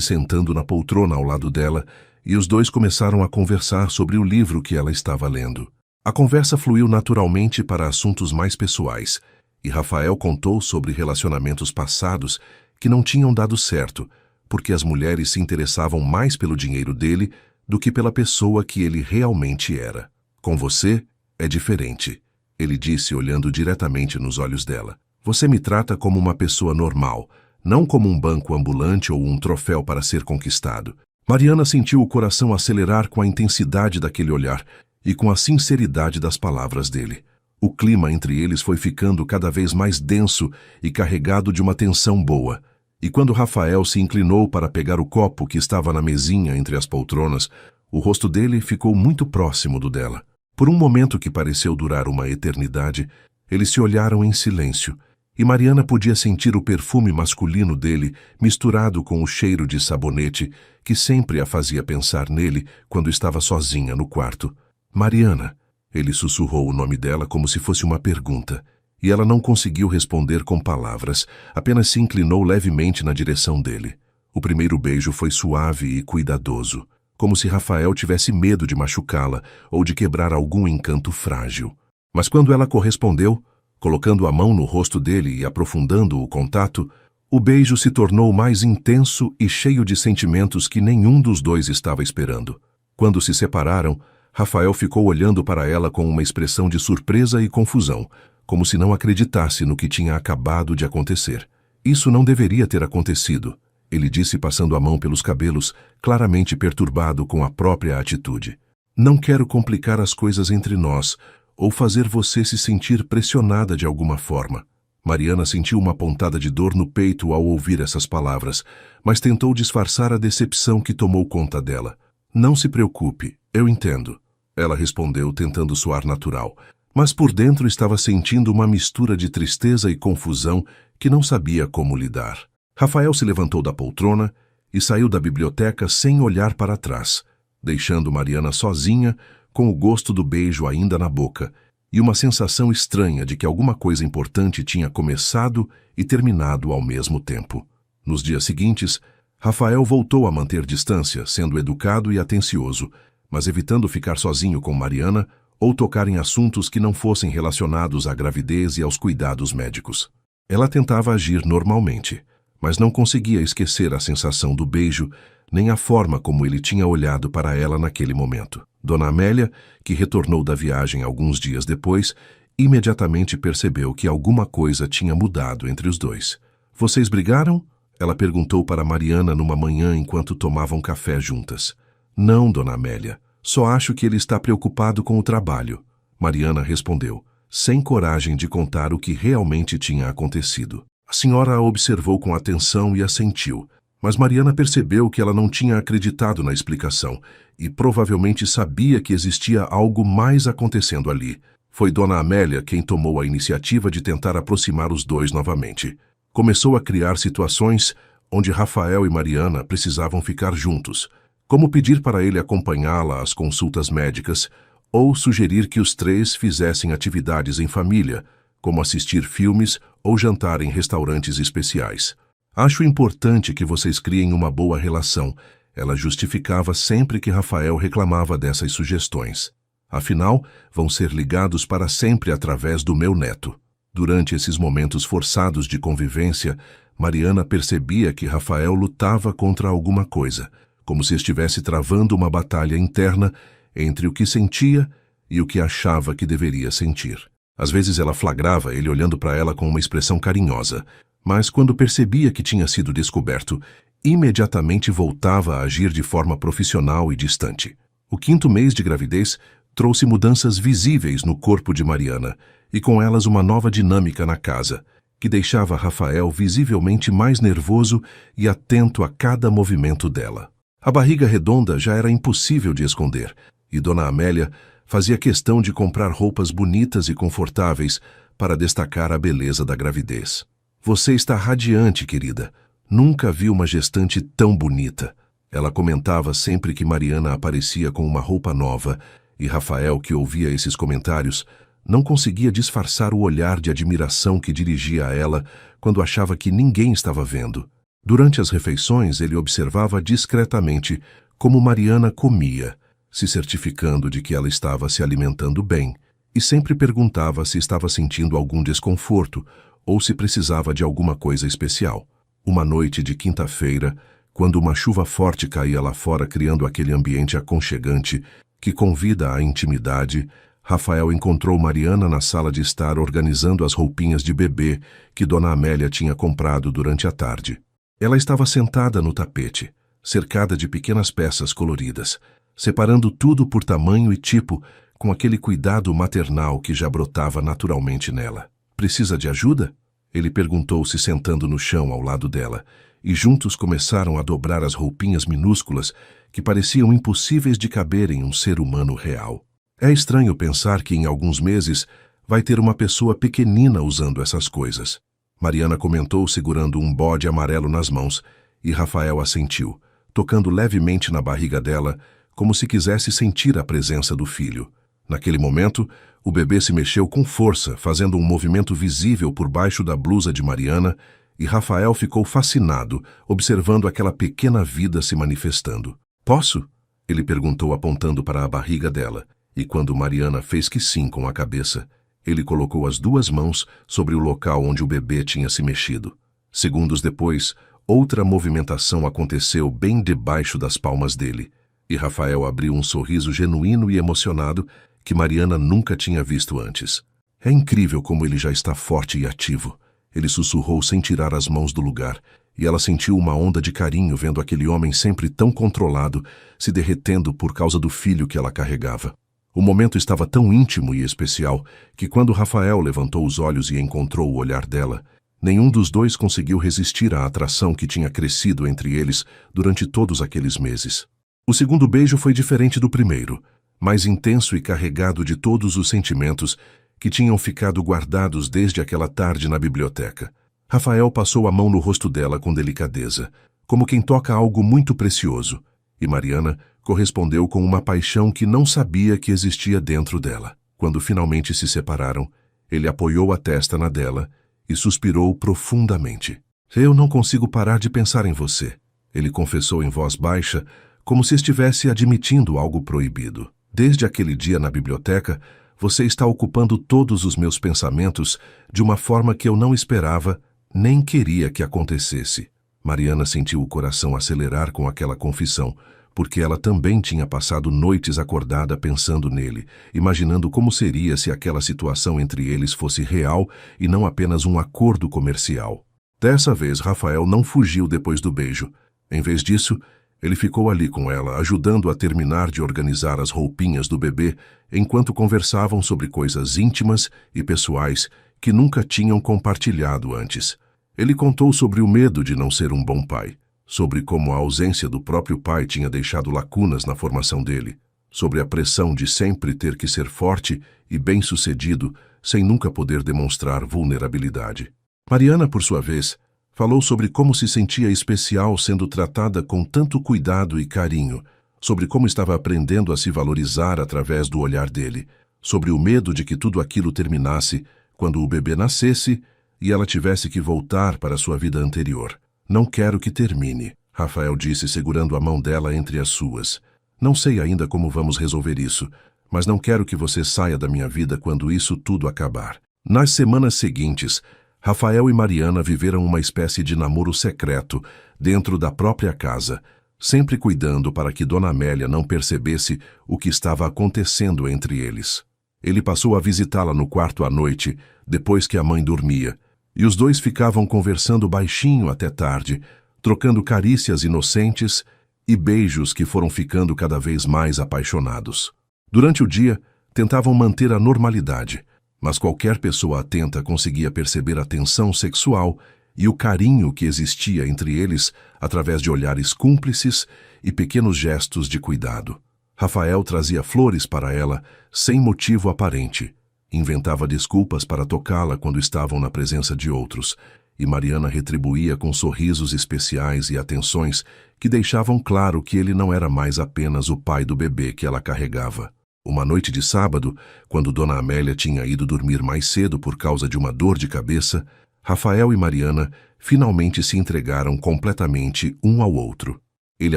sentando na poltrona ao lado dela e os dois começaram a conversar sobre o livro que ela estava lendo. A conversa fluiu naturalmente para assuntos mais pessoais, e Rafael contou sobre relacionamentos passados que não tinham dado certo, porque as mulheres se interessavam mais pelo dinheiro dele do que pela pessoa que ele realmente era. Com você, é diferente, ele disse olhando diretamente nos olhos dela. Você me trata como uma pessoa normal, não como um banco ambulante ou um troféu para ser conquistado. Mariana sentiu o coração acelerar com a intensidade daquele olhar e com a sinceridade das palavras dele. O clima entre eles foi ficando cada vez mais denso e carregado de uma tensão boa. E quando Rafael se inclinou para pegar o copo que estava na mesinha entre as poltronas, o rosto dele ficou muito próximo do dela. Por um momento que pareceu durar uma eternidade, eles se olharam em silêncio, e Mariana podia sentir o perfume masculino dele misturado com o cheiro de sabonete que sempre a fazia pensar nele quando estava sozinha no quarto. Mariana, ele sussurrou o nome dela como se fosse uma pergunta, e ela não conseguiu responder com palavras, apenas se inclinou levemente na direção dele. O primeiro beijo foi suave e cuidadoso, como se Rafael tivesse medo de machucá-la ou de quebrar algum encanto frágil. Mas quando ela correspondeu, colocando a mão no rosto dele e aprofundando o contato, o beijo se tornou mais intenso e cheio de sentimentos que nenhum dos dois estava esperando. Quando se separaram, Rafael ficou olhando para ela com uma expressão de surpresa e confusão, como se não acreditasse no que tinha acabado de acontecer. Isso não deveria ter acontecido, ele disse passando a mão pelos cabelos, claramente perturbado com a própria atitude. Não quero complicar as coisas entre nós, ou fazer você se sentir pressionada de alguma forma. Mariana sentiu uma pontada de dor no peito ao ouvir essas palavras, mas tentou disfarçar a decepção que tomou conta dela. Não se preocupe, eu entendo, ela respondeu tentando soar natural, mas por dentro estava sentindo uma mistura de tristeza e confusão que não sabia como lidar. Rafael se levantou da poltrona e saiu da biblioteca sem olhar para trás, deixando Mariana sozinha, com o gosto do beijo ainda na boca, e uma sensação estranha de que alguma coisa importante tinha começado e terminado ao mesmo tempo. Nos dias seguintes, Rafael voltou a manter distância, sendo educado e atencioso, mas evitando ficar sozinho com Mariana ou tocar em assuntos que não fossem relacionados à gravidez e aos cuidados médicos. Ela tentava agir normalmente, mas não conseguia esquecer a sensação do beijo, nem a forma como ele tinha olhado para ela naquele momento. Dona Amélia, que retornou da viagem alguns dias depois, imediatamente percebeu que alguma coisa tinha mudado entre os dois. Vocês brigaram? Ela perguntou para Mariana numa manhã enquanto tomavam café juntas. Não, Dona Amélia. Só acho que ele está preocupado com o trabalho. Mariana respondeu, sem coragem de contar o que realmente tinha acontecido. A senhora a observou com atenção e assentiu, mas Mariana percebeu que ela não tinha acreditado na explicação e provavelmente sabia que existia algo mais acontecendo ali. Foi Dona Amélia quem tomou a iniciativa de tentar aproximar os dois novamente. Começou a criar situações onde Rafael e Mariana precisavam ficar juntos, como pedir para ele acompanhá-la às consultas médicas ou sugerir que os três fizessem atividades em família, como assistir filmes ou jantar em restaurantes especiais. Acho importante que vocês criem uma boa relação, ela justificava sempre que Rafael reclamava dessas sugestões. Afinal, vão ser ligados para sempre através do meu neto. Durante esses momentos forçados de convivência, Mariana percebia que Rafael lutava contra alguma coisa, como se estivesse travando uma batalha interna entre o que sentia e o que achava que deveria sentir. Às vezes ela flagrava ele olhando para ela com uma expressão carinhosa, mas quando percebia que tinha sido descoberto, imediatamente voltava a agir de forma profissional e distante. O 5º mês de gravidez trouxe mudanças visíveis no corpo de Mariana e com elas uma nova dinâmica na casa, que deixava Rafael visivelmente mais nervoso e atento a cada movimento dela. A barriga redonda já era impossível de esconder, e Dona Amélia fazia questão de comprar roupas bonitas e confortáveis para destacar a beleza da gravidez. Você está radiante, querida. Nunca vi uma gestante tão bonita. Ela comentava sempre que Mariana aparecia com uma roupa nova, e Rafael, que ouvia esses comentários, não conseguia disfarçar o olhar de admiração que dirigia a ela quando achava que ninguém estava vendo. Durante as refeições, ele observava discretamente como Mariana comia, se certificando de que ela estava se alimentando bem, e sempre perguntava se estava sentindo algum desconforto ou se precisava de alguma coisa especial. Uma noite de quinta-feira, quando uma chuva forte caía lá fora criando aquele ambiente aconchegante que convida à intimidade, Rafael encontrou Mariana na sala de estar organizando as roupinhas de bebê que Dona Amélia tinha comprado durante a tarde. Ela estava sentada no tapete, cercada de pequenas peças coloridas, separando tudo por tamanho e tipo, com aquele cuidado maternal que já brotava naturalmente nela. "Precisa de ajuda?" Ele perguntou, se sentando no chão ao lado dela, e juntos começaram a dobrar as roupinhas minúsculas que pareciam impossíveis de caber em um ser humano real. É estranho pensar que em alguns meses vai ter uma pessoa pequenina usando essas coisas. Mariana comentou segurando um bode amarelo nas mãos, e Rafael assentiu, tocando levemente na barriga dela, como se quisesse sentir a presença do filho. Naquele momento, o bebê se mexeu com força, fazendo um movimento visível por baixo da blusa de Mariana, e Rafael ficou fascinado, observando aquela pequena vida se manifestando. "Posso?" ele perguntou apontando para a barriga dela, e quando Mariana fez que sim com a cabeça, ele colocou as duas mãos sobre o local onde o bebê tinha se mexido. Segundos depois, outra movimentação aconteceu bem debaixo das palmas dele, e Rafael abriu um sorriso genuíno e emocionado que Mariana nunca tinha visto antes. "É incrível como ele já está forte e ativo", ele sussurrou sem tirar as mãos do lugar, e ela sentiu uma onda de carinho vendo aquele homem sempre tão controlado se derretendo por causa do filho que ela carregava. O momento estava tão íntimo e especial que quando Rafael levantou os olhos e encontrou o olhar dela, nenhum dos dois conseguiu resistir à atração que tinha crescido entre eles durante todos aqueles meses. O segundo beijo foi diferente do primeiro, mais intenso e carregado de todos os sentimentos que tinham ficado guardados desde aquela tarde na biblioteca. Rafael passou a mão no rosto dela com delicadeza, como quem toca algo muito precioso, e Mariana correspondeu com uma paixão que não sabia que existia dentro dela. Quando finalmente se separaram, ele apoiou a testa na dela e suspirou profundamente. "Eu não consigo parar de pensar em você", ele confessou em voz baixa, como se estivesse admitindo algo proibido. "Desde aquele dia na biblioteca, você está ocupando todos os meus pensamentos de uma forma que eu não esperava nem queria que acontecesse." Mariana sentiu o coração acelerar com aquela confissão, porque ela também tinha passado noites acordada pensando nele, imaginando como seria se aquela situação entre eles fosse real e não apenas um acordo comercial. Dessa vez, Rafael não fugiu depois do beijo. Em vez disso, ele ficou ali com ela, ajudando a terminar de organizar as roupinhas do bebê, enquanto conversavam sobre coisas íntimas e pessoais que nunca tinham compartilhado antes. Ele contou sobre o medo de não ser um bom pai, sobre como a ausência do próprio pai tinha deixado lacunas na formação dele, sobre a pressão de sempre ter que ser forte e bem-sucedido, sem nunca poder demonstrar vulnerabilidade. Mariana, por sua vez, falou sobre como se sentia especial sendo tratada com tanto cuidado e carinho, sobre como estava aprendendo a se valorizar através do olhar dele, sobre o medo de que tudo aquilo terminasse quando o bebê nascesse e ela tivesse que voltar para sua vida anterior. "Não quero que termine", Rafael disse segurando a mão dela entre as suas. "Não sei ainda como vamos resolver isso, mas não quero que você saia da minha vida quando isso tudo acabar." Nas semanas seguintes, Rafael e Mariana viveram uma espécie de namoro secreto dentro da própria casa, sempre cuidando para que Dona Amélia não percebesse o que estava acontecendo entre eles. Ele passou a visitá-la no quarto à noite, depois que a mãe dormia, e os dois ficavam conversando baixinho até tarde, trocando carícias inocentes e beijos que foram ficando cada vez mais apaixonados. Durante o dia, tentavam manter a normalidade, mas qualquer pessoa atenta conseguia perceber a tensão sexual e o carinho que existia entre eles através de olhares cúmplices e pequenos gestos de cuidado. Rafael trazia flores para ela sem motivo aparente, inventava desculpas para tocá-la quando estavam na presença de outros, e Mariana retribuía com sorrisos especiais e atenções que deixavam claro que ele não era mais apenas o pai do bebê que ela carregava. Uma noite de sábado, quando Dona Amélia tinha ido dormir mais cedo por causa de uma dor de cabeça, Rafael e Mariana finalmente se entregaram completamente um ao outro. Ele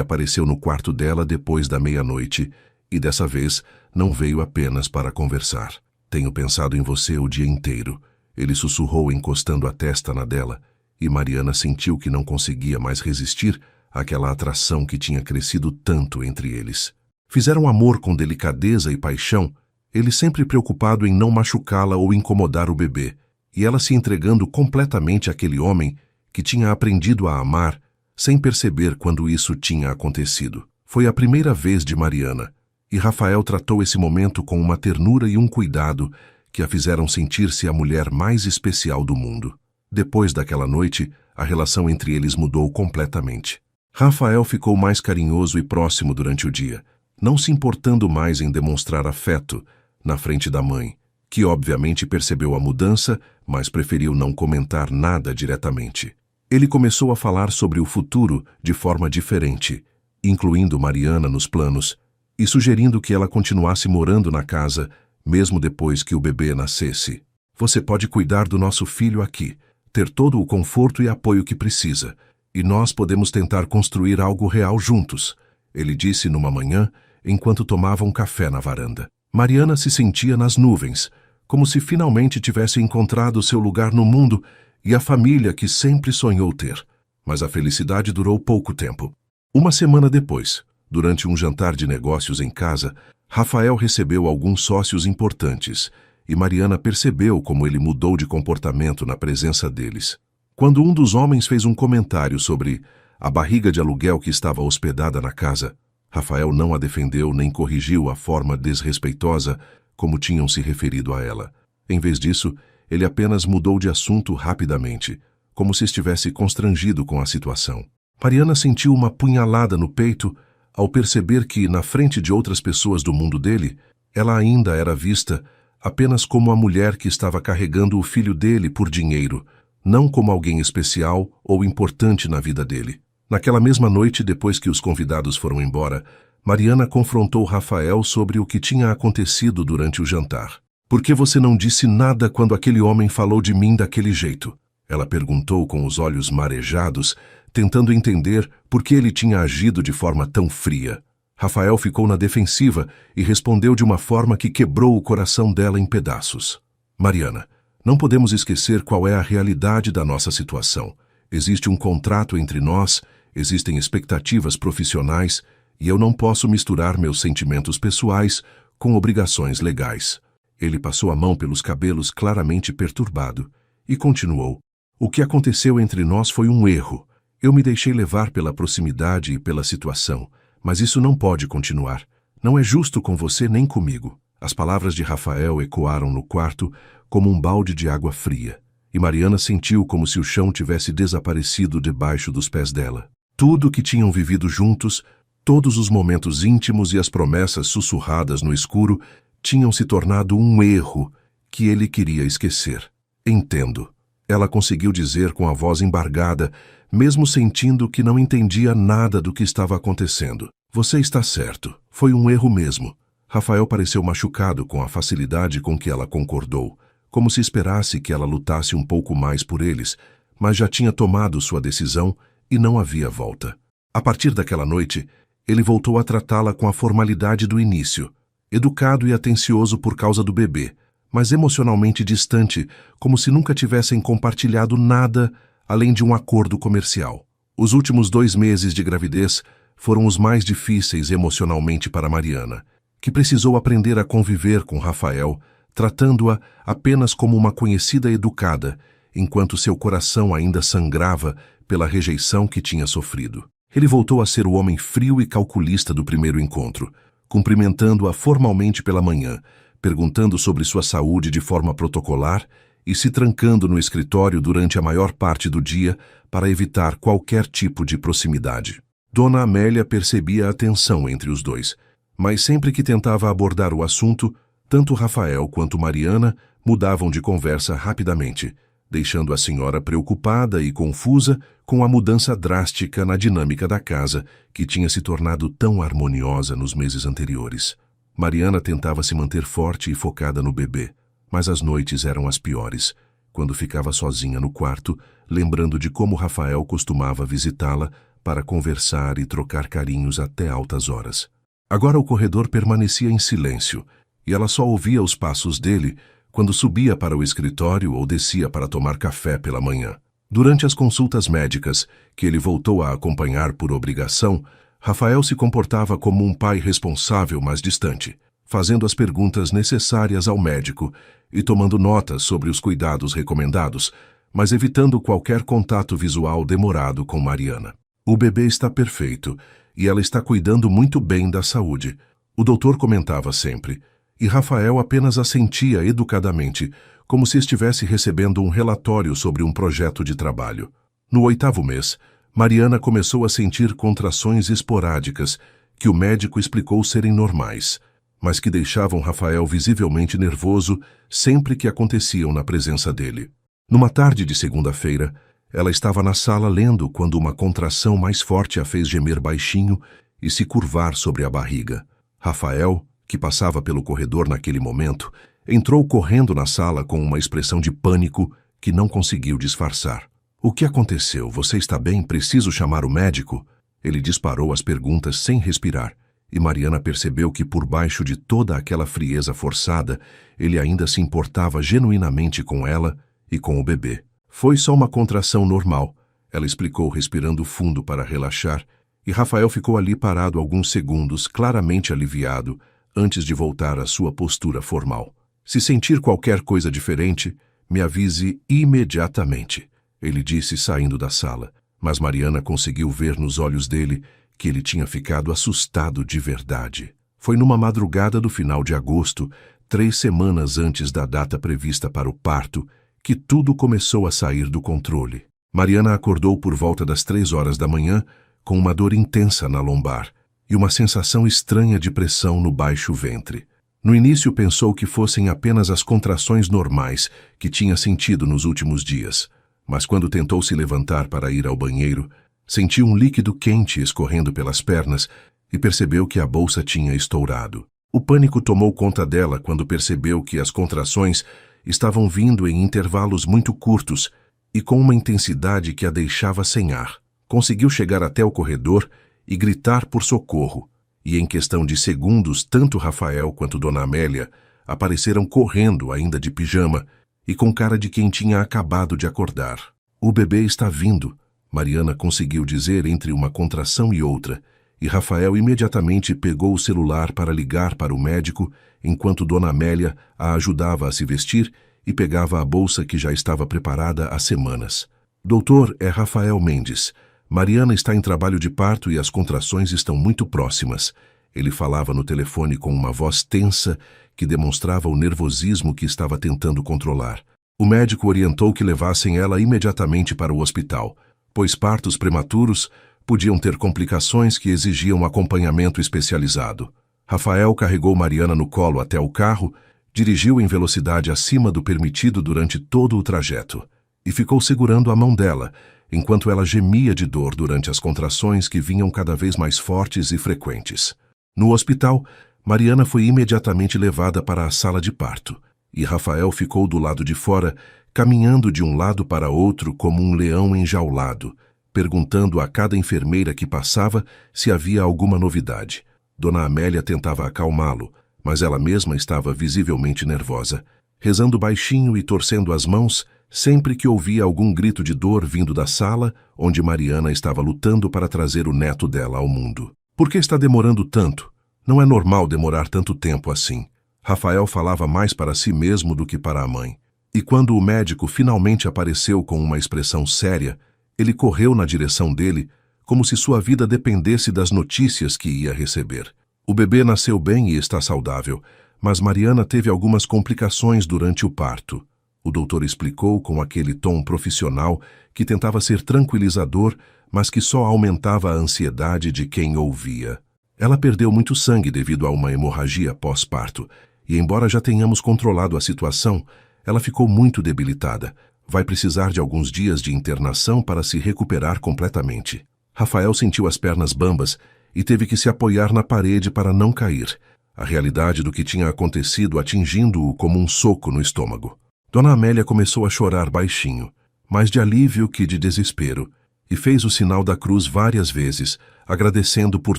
apareceu no quarto dela depois da meia-noite e dessa vez não veio apenas para conversar. Tenho pensado em você o dia inteiro. Ele sussurrou encostando a testa na dela e Mariana sentiu que não conseguia mais resistir àquela atração que tinha crescido tanto entre eles. Fizeram amor com delicadeza e paixão, ele sempre preocupado em não machucá-la ou incomodar o bebê, e ela se entregando completamente àquele homem que tinha aprendido a amar sem perceber quando isso tinha acontecido. Foi a primeira vez de Mariana, e Rafael tratou esse momento com uma ternura e um cuidado que a fizeram sentir-se a mulher mais especial do mundo. Depois daquela noite, a relação entre eles mudou completamente. Rafael ficou mais carinhoso e próximo durante o dia, não se importando mais em demonstrar afeto na frente da mãe, que obviamente percebeu a mudança, mas preferiu não comentar nada diretamente. Ele começou a falar sobre o futuro de forma diferente, incluindo Mariana nos planos, e sugerindo que ela continuasse morando na casa, mesmo depois que o bebê nascesse. Você pode cuidar do nosso filho aqui, ter todo o conforto e apoio que precisa, e nós podemos tentar construir algo real juntos, ele disse numa manhã, enquanto tomavam café na varanda. Mariana se sentia nas nuvens, como se finalmente tivesse encontrado seu lugar no mundo e a família que sempre sonhou ter. Mas a felicidade durou pouco tempo. Uma semana depois, durante um jantar de negócios em casa, Rafael recebeu alguns sócios importantes e Mariana percebeu como ele mudou de comportamento na presença deles. Quando um dos homens fez um comentário sobre a barriga de aluguel que estava hospedada na casa, Rafael não a defendeu nem corrigiu a forma desrespeitosa como tinham se referido a ela. Em vez disso, ele apenas mudou de assunto rapidamente, como se estivesse constrangido com a situação. Mariana sentiu uma punhalada no peito ao perceber que, na frente de outras pessoas do mundo dele, ela ainda era vista apenas como a mulher que estava carregando o filho dele por dinheiro, não como alguém especial ou importante na vida dele. Naquela mesma noite, depois que os convidados foram embora, Mariana confrontou Rafael sobre o que tinha acontecido durante o jantar. Por que você não disse nada quando aquele homem falou de mim daquele jeito? Ela perguntou com os olhos marejados, tentando entender por que ele tinha agido de forma tão fria. Rafael ficou na defensiva e respondeu de uma forma que quebrou o coração dela em pedaços. Mariana, não podemos esquecer qual é a realidade da nossa situação. Existe um contrato entre nós, existem expectativas profissionais e eu não posso misturar meus sentimentos pessoais com obrigações legais. Ele passou a mão pelos cabelos claramente perturbado e continuou. O que aconteceu entre nós foi um erro. Eu me deixei levar pela proximidade e pela situação, mas isso não pode continuar. Não é justo com você nem comigo. As palavras de Rafael ecoaram no quarto como um balde de água fria, e Mariana sentiu como se o chão tivesse desaparecido debaixo dos pés dela. Tudo o que tinham vivido juntos, todos os momentos íntimos e as promessas sussurradas no escuro, tinham se tornado um erro que ele queria esquecer. Entendo. Ela conseguiu dizer com a voz embargada, mesmo sentindo que não entendia nada do que estava acontecendo. Você está certo. Foi um erro mesmo. Rafael pareceu machucado com a facilidade com que ela concordou, como se esperasse que ela lutasse um pouco mais por eles, mas já tinha tomado sua decisão e não havia volta. A partir daquela noite, ele voltou a tratá-la com a formalidade do início, educado e atencioso por causa do bebê, mas emocionalmente distante, como se nunca tivessem compartilhado nada além de um acordo comercial. Os últimos 2 meses de gravidez foram os mais difíceis emocionalmente para Mariana, que precisou aprender a conviver com Rafael, tratando-a apenas como uma conhecida educada, enquanto seu coração ainda sangrava pela rejeição que tinha sofrido. Ele voltou a ser o homem frio e calculista do primeiro encontro, cumprimentando-a formalmente pela manhã, perguntando sobre sua saúde de forma protocolar e se trancando no escritório durante a maior parte do dia para evitar qualquer tipo de proximidade. Dona Amélia percebia a tensão entre os dois, mas sempre que tentava abordar o assunto, tanto Rafael quanto Mariana mudavam de conversa rapidamente, deixando a senhora preocupada e confusa com a mudança drástica na dinâmica da casa, que tinha se tornado tão harmoniosa nos meses anteriores. Mariana tentava se manter forte e focada no bebê, mas as noites eram as piores, quando ficava sozinha no quarto, lembrando de como Rafael costumava visitá-la para conversar e trocar carinhos até altas horas. Agora o corredor permanecia em silêncio, e ela só ouvia os passos dele quando subia para o escritório ou descia para tomar café pela manhã. Durante as consultas médicas, que ele voltou a acompanhar por obrigação, Rafael se comportava como um pai responsável, mas distante, fazendo as perguntas necessárias ao médico e tomando notas sobre os cuidados recomendados, mas evitando qualquer contato visual demorado com Mariana. O bebê está perfeito e ela está cuidando muito bem da saúde, o doutor comentava sempre, e Rafael apenas assentia educadamente, como se estivesse recebendo um relatório sobre um projeto de trabalho. No 8º mês, Mariana começou a sentir contrações esporádicas, que o médico explicou serem normais, mas que deixavam Rafael visivelmente nervoso sempre que aconteciam na presença dele. Numa tarde de segunda-feira, ela estava na sala lendo quando uma contração mais forte a fez gemer baixinho e se curvar sobre a barriga. Rafael, que passava pelo corredor naquele momento, entrou correndo na sala com uma expressão de pânico que não conseguiu disfarçar. "O que aconteceu? Você está bem? Preciso chamar o médico?" Ele disparou as perguntas sem respirar, e Mariana percebeu que por baixo de toda aquela frieza forçada, ele ainda se importava genuinamente com ela e com o bebê. "Foi só uma contração normal", ela explicou respirando fundo para relaxar, e Rafael ficou ali parado alguns segundos, claramente aliviado, antes de voltar à sua postura formal. "Se sentir qualquer coisa diferente, me avise imediatamente", ele disse saindo da sala, mas Mariana conseguiu ver nos olhos dele que ele tinha ficado assustado de verdade. Foi numa madrugada do final de agosto, 3 semanas antes da data prevista para o parto, que tudo começou a sair do controle. Mariana acordou por volta das 3 horas da manhã com uma dor intensa na lombar e uma sensação estranha de pressão no baixo ventre. No início pensou que fossem apenas as contrações normais que tinha sentido nos últimos dias, mas quando tentou se levantar para ir ao banheiro, sentiu um líquido quente escorrendo pelas pernas e percebeu que a bolsa tinha estourado. O pânico tomou conta dela quando percebeu que as contrações estavam vindo em intervalos muito curtos e com uma intensidade que a deixava sem ar. Conseguiu chegar até o corredor e gritar por socorro, e em questão de segundos tanto Rafael quanto Dona Amélia apareceram correndo ainda de pijama e com cara de quem tinha acabado de acordar. "O bebê está vindo", Mariana conseguiu dizer entre uma contração e outra, e Rafael imediatamente pegou o celular para ligar para o médico, enquanto Dona Amélia a ajudava a se vestir e pegava a bolsa que já estava preparada há semanas. "Doutor, é Rafael Mendes. Mariana está em trabalho de parto e as contrações estão muito próximas." Ele falava no telefone com uma voz tensa que demonstrava o nervosismo que estava tentando controlar. O médico orientou que levassem ela imediatamente para o hospital, pois partos prematuros podiam ter complicações que exigiam acompanhamento especializado. Rafael carregou Mariana no colo até o carro, dirigiu em velocidade acima do permitido durante todo o trajeto e ficou segurando a mão dela, enquanto ela gemia de dor durante as contrações que vinham cada vez mais fortes e frequentes. No hospital, Mariana foi imediatamente levada para a sala de parto, e Rafael ficou do lado de fora, caminhando de um lado para outro como um leão enjaulado, perguntando a cada enfermeira que passava se havia alguma novidade. Dona Amélia tentava acalmá-lo, mas ela mesma estava visivelmente nervosa, rezando baixinho e torcendo as mãos sempre que ouvia algum grito de dor vindo da sala onde Mariana estava lutando para trazer o neto dela ao mundo. "Por que está demorando tanto? Não é normal demorar tanto tempo assim." Rafael falava mais para si mesmo do que para a mãe. E quando o médico finalmente apareceu com uma expressão séria, ele correu na direção dele, como se sua vida dependesse das notícias que ia receber. "O bebê nasceu bem e está saudável, mas Mariana teve algumas complicações durante o parto", o doutor explicou com aquele tom profissional que tentava ser tranquilizador, mas que só aumentava a ansiedade de quem ouvia. "Ela perdeu muito sangue devido a uma hemorragia pós-parto, e embora já tenhamos controlado a situação, ela ficou muito debilitada. Vai precisar de alguns dias de internação para se recuperar completamente." Rafael sentiu as pernas bambas e teve que se apoiar na parede para não cair, a realidade do que tinha acontecido atingindo-o como um soco no estômago. Dona Amélia começou a chorar baixinho, mais de alívio que de desespero, e fez o sinal da cruz várias vezes, agradecendo por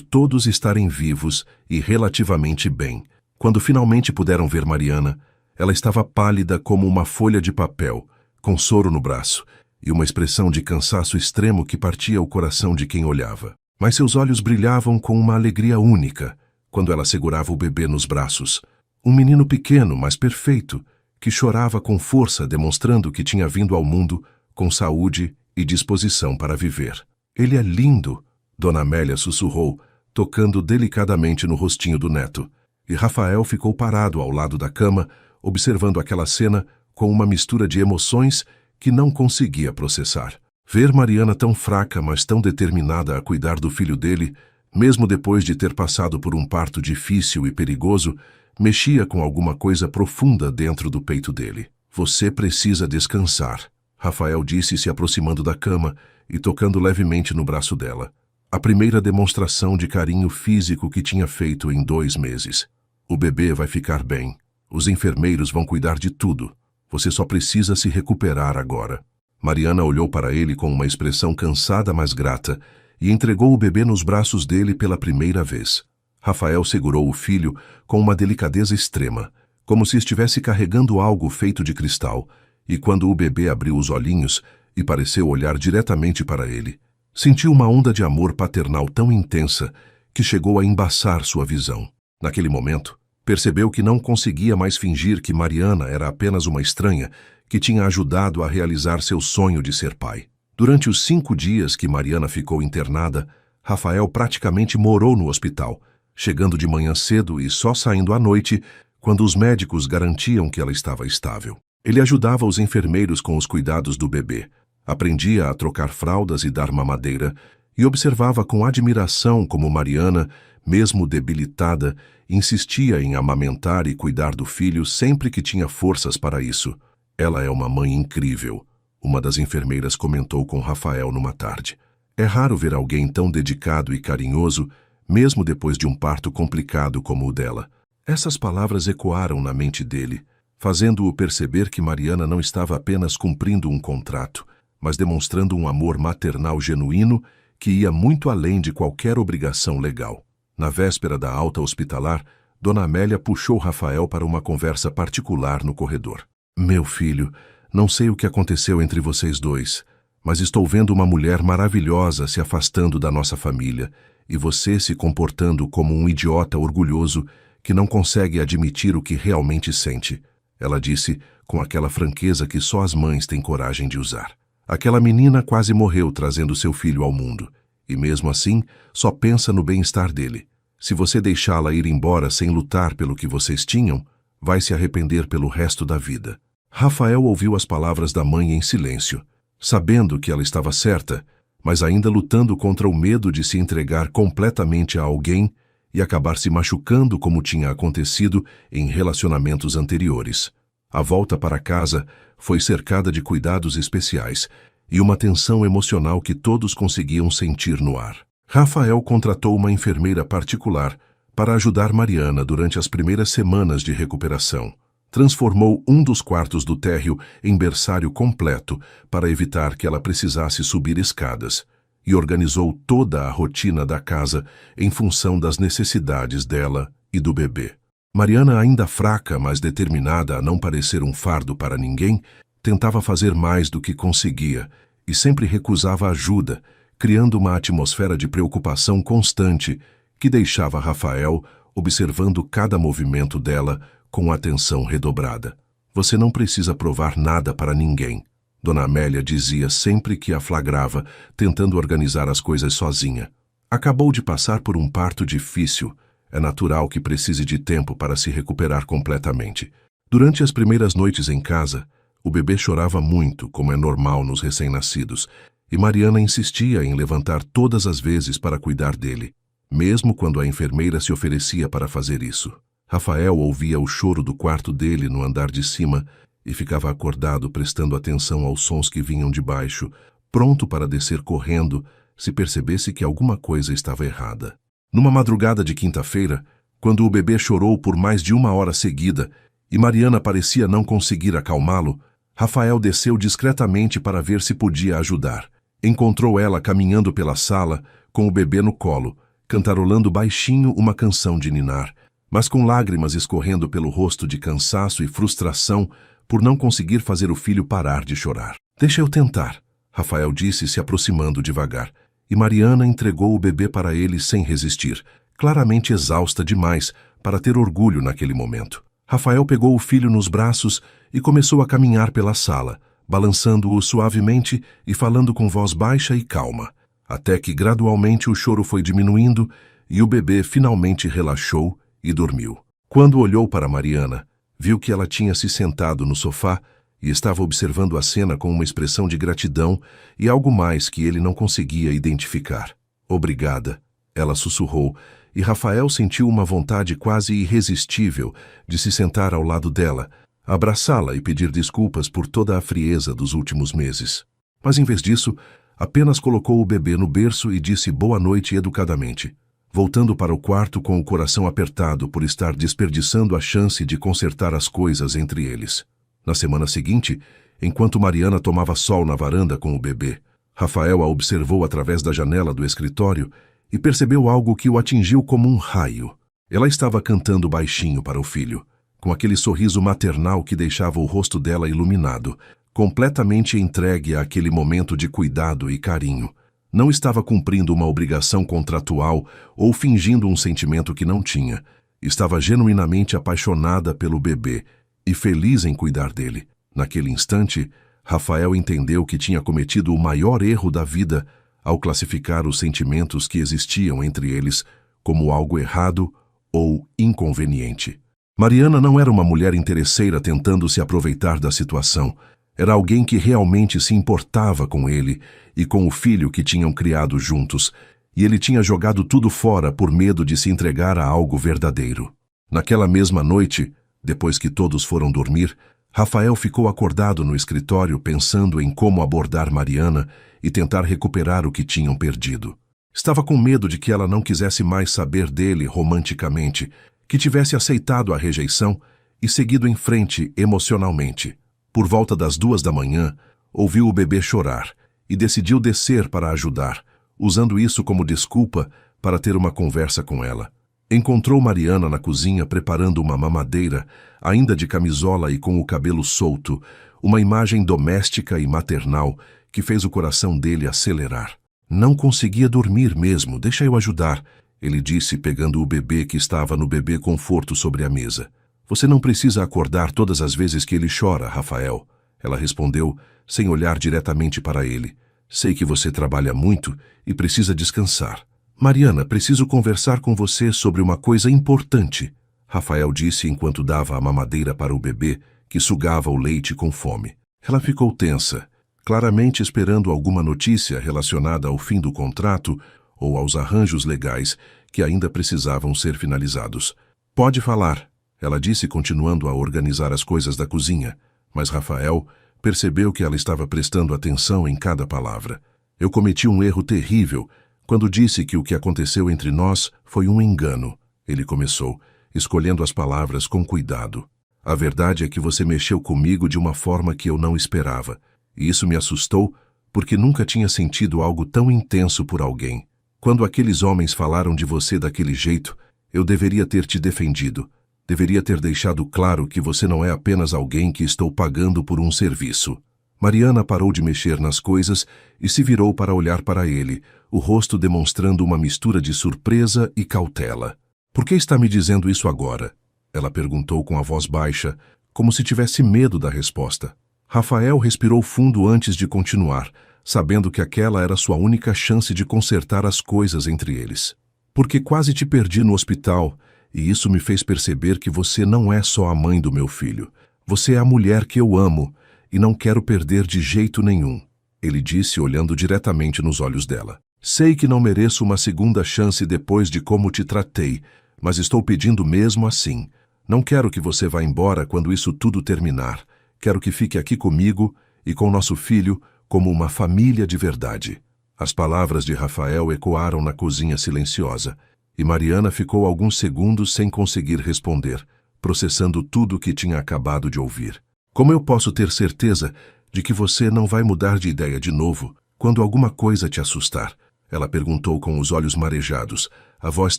todos estarem vivos e relativamente bem. Quando finalmente puderam ver Mariana, ela estava pálida como uma folha de papel, com soro no braço e uma expressão de cansaço extremo que partia o coração de quem olhava. Mas seus olhos brilhavam com uma alegria única quando ela segurava o bebê nos braços. Um menino pequeno, mas perfeito, que chorava com força, demonstrando que tinha vindo ao mundo com saúde e disposição para viver. Ele é lindo, Dona Amélia sussurrou, tocando delicadamente no rostinho do neto. E Rafael ficou parado ao lado da cama, observando aquela cena com uma mistura de emoções que não conseguia processar. Ver Mariana tão fraca, mas tão determinada a cuidar do filho dele, mesmo depois de ter passado por um parto difícil e perigoso, mexia com alguma coisa profunda dentro do peito dele. Você precisa descansar, Rafael disse, se aproximando da cama e tocando levemente no braço dela. A primeira demonstração de carinho físico que tinha feito em 2 meses. O bebê vai ficar bem. Os enfermeiros vão cuidar de tudo. Você só precisa se recuperar agora. Mariana olhou para ele com uma expressão cansada, mas grata, e entregou o bebê nos braços dele pela primeira vez. Rafael segurou o filho com uma delicadeza extrema, como se estivesse carregando algo feito de cristal, e quando o bebê abriu os olhinhos e pareceu olhar diretamente para ele, sentiu uma onda de amor paternal tão intensa que chegou a embaçar sua visão. Naquele momento, percebeu que não conseguia mais fingir que Mariana era apenas uma estranha que tinha ajudado a realizar seu sonho de ser pai. Durante os 5 dias que Mariana ficou internada, Rafael praticamente morou no hospital, chegando de manhã cedo e só saindo à noite quando os médicos garantiam que ela estava estável. Ele ajudava os enfermeiros com os cuidados do bebê, aprendia a trocar fraldas e dar mamadeira, e observava com admiração como Mariana, mesmo debilitada, insistia em amamentar e cuidar do filho sempre que tinha forças para isso. Ela é uma mãe incrível, uma das enfermeiras comentou com Rafael numa tarde. É raro ver alguém tão dedicado e carinhoso, mesmo depois de um parto complicado como o dela. Essas palavras ecoaram na mente dele, fazendo-o perceber que Mariana não estava apenas cumprindo um contrato, mas demonstrando um amor maternal genuíno que ia muito além de qualquer obrigação legal. Na véspera da alta hospitalar, Dona Amélia puxou Rafael para uma conversa particular no corredor. Meu filho, não sei o que aconteceu entre vocês dois, mas estou vendo uma mulher maravilhosa se afastando da nossa família e você se comportando como um idiota orgulhoso que não consegue admitir o que realmente sente. Ela disse com aquela franqueza que só as mães têm coragem de usar. Aquela menina quase morreu trazendo seu filho ao mundo, e mesmo assim só pensa no bem-estar dele. Se você deixá-la ir embora sem lutar pelo que vocês tinham, vai se arrepender pelo resto da vida. Rafael ouviu as palavras da mãe em silêncio, sabendo que ela estava certa, mas ainda lutando contra o medo de se entregar completamente a alguém e acabar se machucando como tinha acontecido em relacionamentos anteriores. A volta para casa foi cercada de cuidados especiais e uma tensão emocional que todos conseguiam sentir no ar. Rafael contratou uma enfermeira particular para ajudar Mariana durante as primeiras semanas de recuperação. Transformou um dos quartos do térreo em berçário completo para evitar que ela precisasse subir escadas e organizou toda a rotina da casa em função das necessidades dela e do bebê. Mariana, ainda fraca, mas determinada a não parecer um fardo para ninguém, tentava fazer mais do que conseguia e sempre recusava ajuda, criando uma atmosfera de preocupação constante que deixava Rafael observando cada movimento dela com atenção redobrada. Você não precisa provar nada para ninguém, Dona Amélia dizia sempre que a flagrava, tentando organizar as coisas sozinha. Acabou de passar por um parto difícil. É natural que precise de tempo para se recuperar completamente. Durante as primeiras noites em casa, o bebê chorava muito, como é normal nos recém-nascidos, e Mariana insistia em levantar todas as vezes para cuidar dele, mesmo quando a enfermeira se oferecia para fazer isso. Rafael ouvia o choro do quarto dele no andar de cima e ficava acordado prestando atenção aos sons que vinham de baixo, pronto para descer correndo se percebesse que alguma coisa estava errada. Numa madrugada de quinta-feira, quando o bebê chorou por mais de 1 hora seguida e Mariana parecia não conseguir acalmá-lo, Rafael desceu discretamente para ver se podia ajudar Encontrou ela caminhando pela sala, com o bebê no colo, cantarolando baixinho uma canção de ninar, mas com lágrimas escorrendo pelo rosto de cansaço e frustração por não conseguir fazer o filho parar de chorar. Deixa eu tentar, Rafael disse, se aproximando devagar, e Mariana entregou o bebê para ele sem resistir, claramente exausta demais para ter orgulho naquele momento. Rafael pegou o filho nos braços e começou a caminhar pela sala, balançando-o suavemente e falando com voz baixa e calma, até que gradualmente o choro foi diminuindo e o bebê finalmente relaxou e dormiu. Quando olhou para Mariana, viu que ela tinha se sentado no sofá e estava observando a cena com uma expressão de gratidão e algo mais que ele não conseguia identificar. Obrigada, ela sussurrou, e Rafael sentiu uma vontade quase irresistível de se sentar ao lado dela, abraçá-la e pedir desculpas por toda a frieza dos últimos meses. Mas em vez disso, apenas colocou o bebê no berço e disse boa noite educadamente, voltando para o quarto com o coração apertado por estar desperdiçando a chance de consertar as coisas entre eles. Na semana seguinte, enquanto Mariana tomava sol na varanda com o bebê, Rafael a observou através da janela do escritório e percebeu algo que o atingiu como um raio. Ela estava cantando baixinho para o filho, com aquele sorriso maternal que deixava o rosto dela iluminado, completamente entregue àquele momento de cuidado e carinho. Não estava cumprindo uma obrigação contratual ou fingindo um sentimento que não tinha. Estava genuinamente apaixonada pelo bebê e feliz em cuidar dele. Naquele instante, Rafael entendeu que tinha cometido o maior erro da vida ao classificar os sentimentos que existiam entre eles como algo errado ou inconveniente. Mariana não era uma mulher interesseira tentando se aproveitar da situação. Era alguém que realmente se importava com ele e com o filho que tinham criado juntos, e ele tinha jogado tudo fora por medo de se entregar a algo verdadeiro. Naquela mesma noite, depois que todos foram dormir, Rafael ficou acordado no escritório pensando em como abordar Mariana e tentar recuperar o que tinham perdido. Estava com medo de que ela não quisesse mais saber dele romanticamente, que tivesse aceitado a rejeição e seguido em frente emocionalmente. Por volta das 2 da manhã, ouviu o bebê chorar e decidiu descer para ajudar, usando isso como desculpa para ter uma conversa com ela. Encontrou Mariana na cozinha preparando uma mamadeira, ainda de camisola e com o cabelo solto, uma imagem doméstica e maternal que fez o coração dele acelerar. Não conseguia dormir mesmo, deixa eu ajudar, ele disse pegando o bebê que estava no bebê conforto sobre a mesa. Você não precisa acordar todas as vezes que ele chora, Rafael, ela respondeu, sem olhar diretamente para ele. Sei que você trabalha muito e precisa descansar. Mariana, preciso conversar com você sobre uma coisa importante, Rafael disse enquanto dava a mamadeira para o bebê, que sugava o leite com fome. Ela ficou tensa, claramente esperando alguma notícia relacionada ao fim do contrato ou aos arranjos legais que ainda precisavam ser finalizados. Pode falar, ela disse continuando a organizar as coisas da cozinha, mas Rafael percebeu que ela estava prestando atenção em cada palavra. Eu cometi um erro terrível quando disse que o que aconteceu entre nós foi um engano, ele começou, escolhendo as palavras com cuidado. A verdade é que você mexeu comigo de uma forma que eu não esperava, e isso me assustou porque nunca tinha sentido algo tão intenso por alguém. Quando aqueles homens falaram de você daquele jeito, eu deveria ter te defendido. Deveria ter deixado claro que você não é apenas alguém que estou pagando por um serviço. Mariana parou de mexer nas coisas e se virou para olhar para ele, o rosto demonstrando uma mistura de surpresa e cautela. Por que está me dizendo isso agora? Ela perguntou com a voz baixa, como se tivesse medo da resposta. Rafael respirou fundo antes de continuar, sabendo que aquela era sua única chance de consertar as coisas entre eles. Porque quase te perdi no hospital, e isso me fez perceber que você não é só a mãe do meu filho. Você é a mulher que eu amo, e não quero perder de jeito nenhum, ele disse olhando diretamente nos olhos dela. Sei que não mereço uma segunda chance depois de como te tratei, mas estou pedindo mesmo assim. Não quero que você vá embora quando isso tudo terminar. Quero que fique aqui comigo e com nosso filho como uma família de verdade. As palavras de Rafael ecoaram na cozinha silenciosa, e Mariana ficou alguns segundos sem conseguir responder, processando tudo o que tinha acabado de ouvir. Como eu posso ter certeza de que você não vai mudar de ideia de novo Quando alguma coisa te assustar, ela perguntou com os olhos marejados, a voz